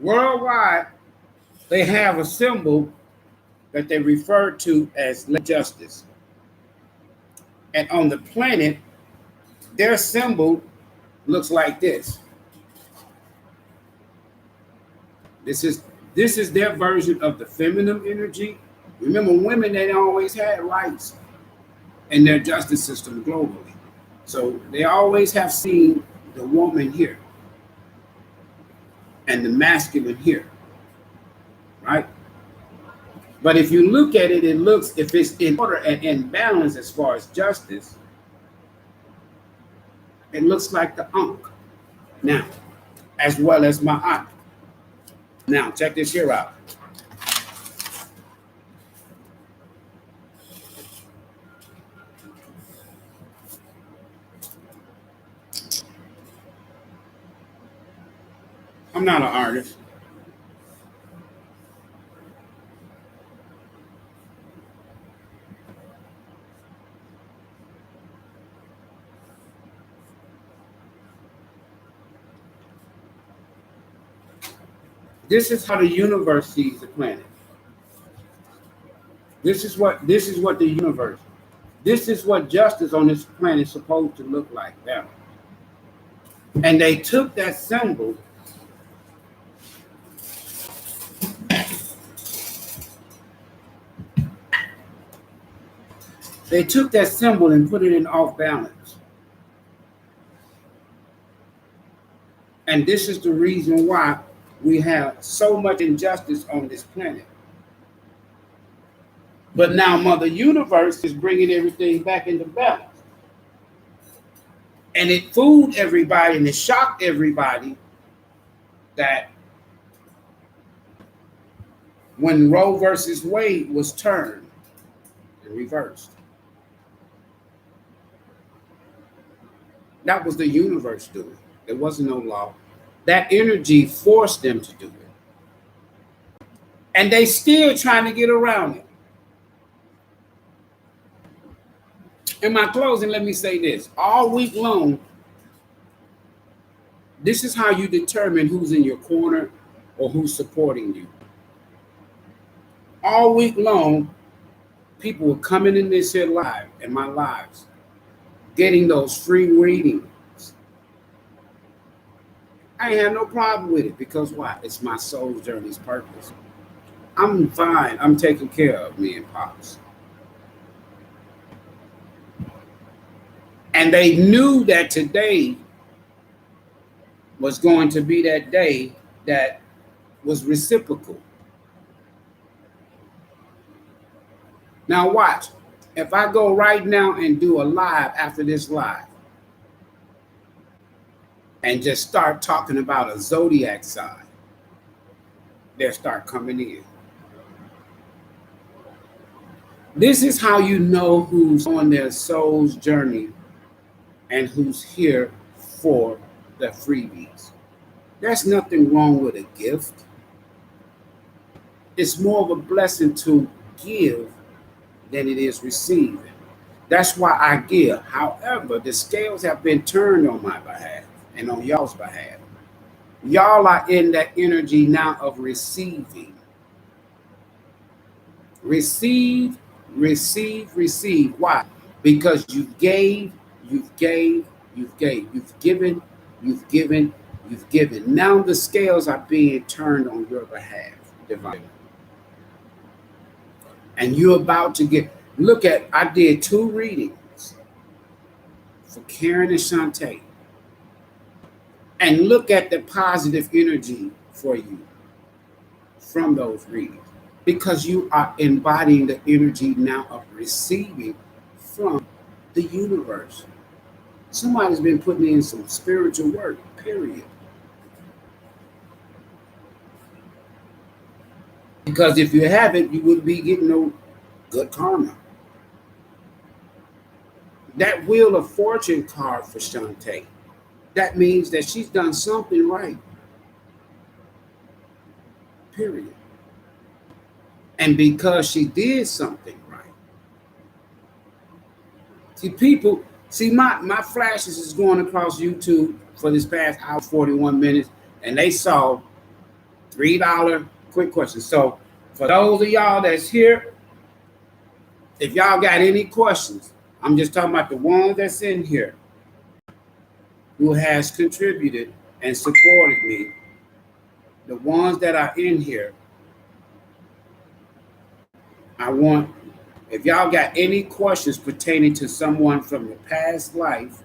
Worldwide, they have a symbol that they refer to as justice. And on the planet, their symbol looks like this. This is their version of the feminine energy. Remember, women, they always had rights in their justice system globally. So they always have seen the woman here and the masculine here. right? But if you look at it, it looks, if it's in order and in balance as far as justice, it looks like the Ankh now, as well as my aunt. Now, check this here out. I'm not an artist. This is how the universe sees the planet. This is what the universe. This is what justice on this planet is supposed to look like now. And they took that symbol. They took that symbol and put it in off balance. And this is the reason why we have so much injustice on this planet. But now Mother Universe is bringing everything back into balance. And it fooled everybody and it shocked everybody that when Roe versus Wade was turned and reversed, that was the universe doing. There wasn't no law. That energy forced them to do it. And they still trying to get around it. In my closing, let me say this. All week long, this is how you determine who's in your corner or who's supporting you. All week long, people were coming in this here live, in my lives, getting those free readings. I ain't have no problem with it because why? It's my soul's journey's purpose. I'm fine. I'm taking care of me and Pops. And they knew that today was going to be that day that was reciprocal. Now watch. If I go right now and do a live after this live and just start talking about a zodiac sign, they'll start coming in. This is how you know who's on their soul's journey and who's here for the freebies. There's nothing wrong with a gift. It's more of a blessing to give than it is receiving. That's why I give. However, the scales have been turned on my behalf and on y'all's behalf. Y'all are in that energy now of receiving. Receive, receive, receive. Why? Because you gave, you've gave, you've gave, you've given, you've given, you've given. Now the scales are being turned on your behalf, divine. And you're about to get, look at, I did 2 readings for Karen and Shantae. And look at the positive energy for you from those readings. Because you are embodying the energy now of receiving from the universe. Somebody's been putting in some spiritual work, period. Because if you haven't, you wouldn't be getting no good karma. That Wheel of Fortune card for Shantae, that means that she's done something right. Period. And because she did something right. See, people, see my flashes is going across YouTube for this past hour, 41 minutes, and they saw $3 quick questions. So for those of y'all that's here, if y'all got any questions, I'm just talking about the ones that's in here who has contributed and supported me. The ones that are in here, I want, if y'all got any questions pertaining to someone from the past life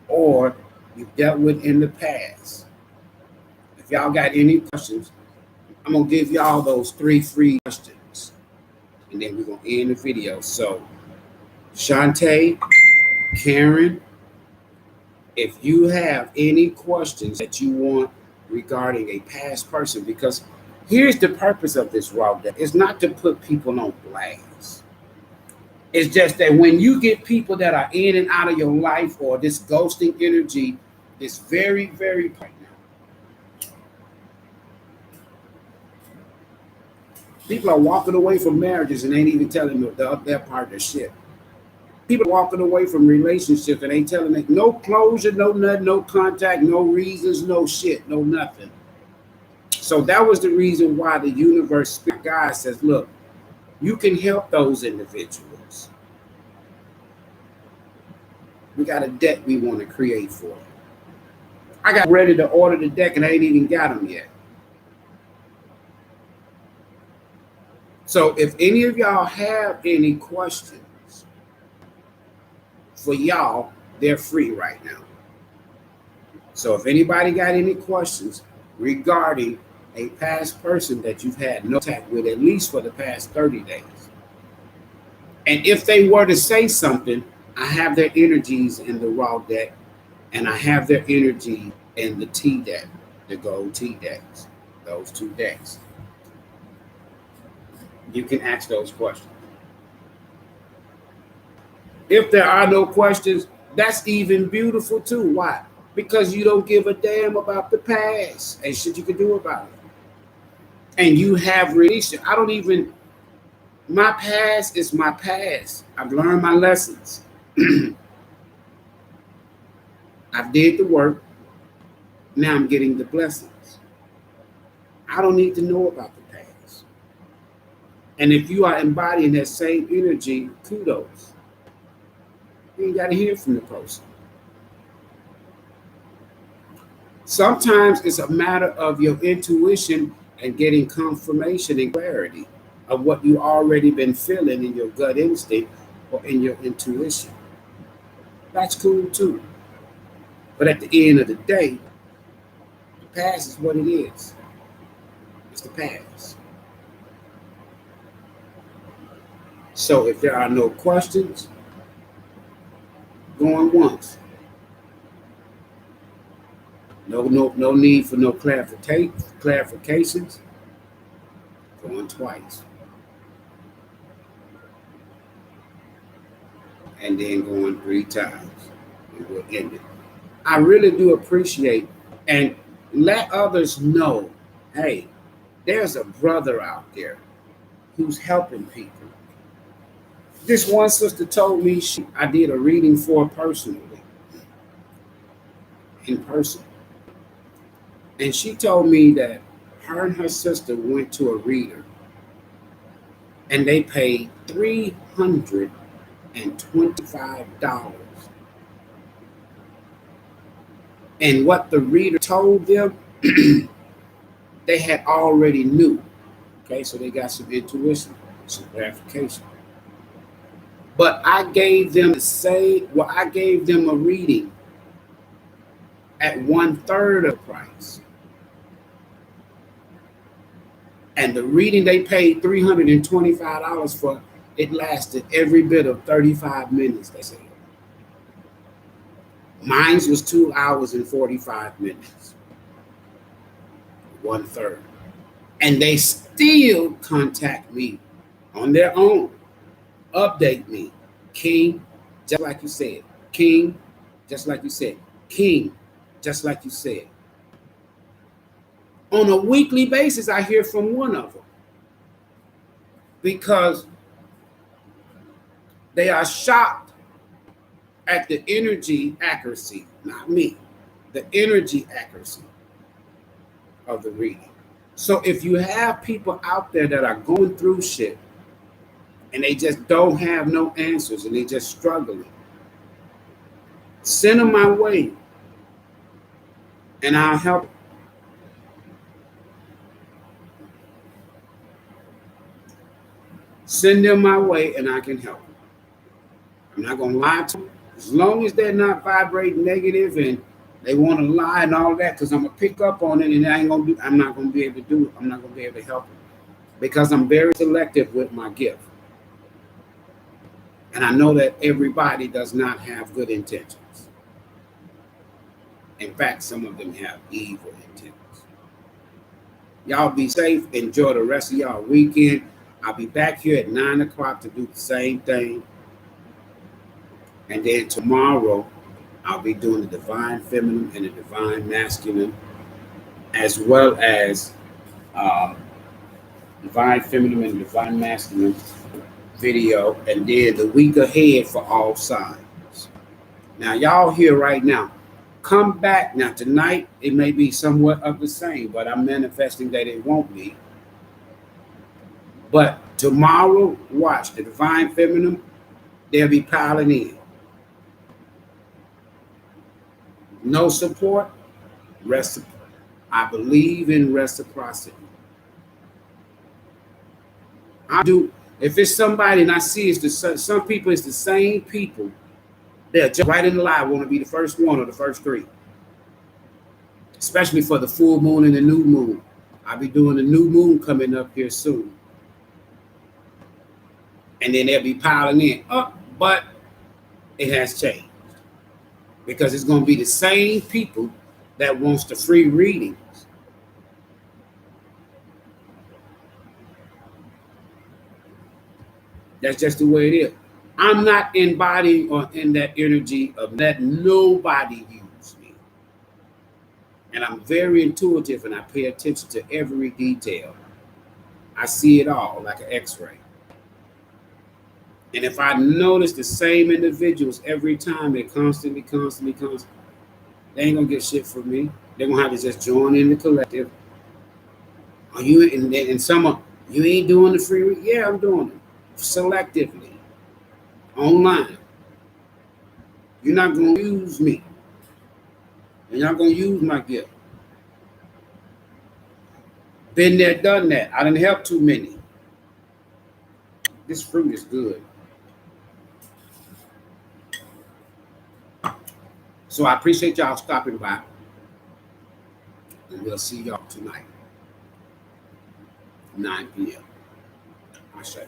or you've dealt with in the past, if y'all got any questions, I'm going to give y'all those 3 free questions. And then we're going to end the video. So, Shantae, Karen, if you have any questions that you want regarding a past person, because here's the purpose of this raw deck. It's not to put people on blast. It's just that when you get people that are in and out of your life, or this ghosting energy is very, very right now. People are walking away from marriages and ain't even telling their partner shit. People are walking away from relationships and ain't telling them no closure, no nothing, no contact, no reasons, no shit, no nothing. So that was the reason why the universe, spirit guide says, look, you can help those individuals. We got a deck we want to create for them. I got ready to order the deck and I ain't even got them yet. So if any of y'all have any questions for y'all, they're free right now. So if anybody got any questions regarding a past person that you've had no contact with, at least for the past 30 days, and if they were to say something, I have their energies in the raw deck, and I have their energy in the T deck, the gold T decks, those 2 decks. You can ask those questions. If there are no questions, that's even beautiful too. Why? Because you don't give a damn about the past and shit you can do about it. And you have released it. My past is my past. I've learned my lessons. I've did the work. Now I'm getting the blessings. I don't need to know about the past. And if you are embodying that same energy, kudos. You ain't got to hear from the person. Sometimes it's a matter of your intuition and getting confirmation and clarity of what you already been feeling in your gut instinct or in your intuition. That's cool too. But at the end of the day, the past is what it is. It's the past. So if there are no questions, going once. No need for no clarifications. Going twice. And then going 3 times. And we'll end it. I really do appreciate and let others know, hey, there's a brother out there who's helping people. This one sister told me I did a reading for personally, in person. And she told me that her and her sister went to a reader and they paid $325. And what the reader told them, they had already knew. Okay, so they got some intuition, some clarification. But I gave them I gave them a reading at 1/3 of the price. And the reading they paid $325 for, it lasted every bit of 35 minutes, they said. Mine was 2 hours and 45 minutes. 1/3. And they still contact me on their own. Update me. King, just like you said. King, just like you said. King, just like you said. On a weekly basis, I hear from one of them. Because they are shocked at the energy accuracy, not me, the energy accuracy of the reading. So if you have people out there that are going through shit and they just don't have no answers and they just struggling, send them my way and I'll help. Send them my way and I can help them. I'm not going to lie to them. As long as they're not vibrating negative and They want to lie and all that because I'm gonna pick up on it, and I'm not gonna be able to do it. I'm not gonna be able to help them because I'm very selective with my gift, and I know that everybody does not have good intentions. In fact, some of them have evil intentions. Y'all be safe. Enjoy the rest of y'all weekend. I'll be back here at 9 o'clock to do the same thing, and then tomorrow I'll be doing the divine feminine and the divine masculine, as well as uh, divine feminine and divine masculine video, and then the week ahead for all signs. Now, y'all here right now. Come back now. Tonight, it may be somewhat of the same, but I'm manifesting that it won't be. But tomorrow, watch the divine feminine, they'll be piling in. No support, I believe in reciprocity. I do. If it's somebody and I see it's some people, it's the same people. They're just right in the line, want to be the first one or the first three. Especially for the full moon and the new moon. I'll be doing the new moon coming up here soon. And then they'll be piling in. But it has changed. Because it's going to be the same people that wants the free readings. That's just the way it is. I'm not embodying or in that energy of letting nobody use me. And I'm very intuitive and I pay attention to every detail. I see it all like an x-ray. And if I notice the same individuals every time, they constantly, they ain't gonna get shit from me. They're gonna have to just join in the collective. Are you and some you ain't doing the free? Yeah, I'm doing it selectively. Online. You're not going to use me. And you're not going to use my gift. Been there, done that. I didn't help too many. This fruit is good. So I appreciate y'all stopping by. And we'll see y'all tonight. 9 p.m. I say.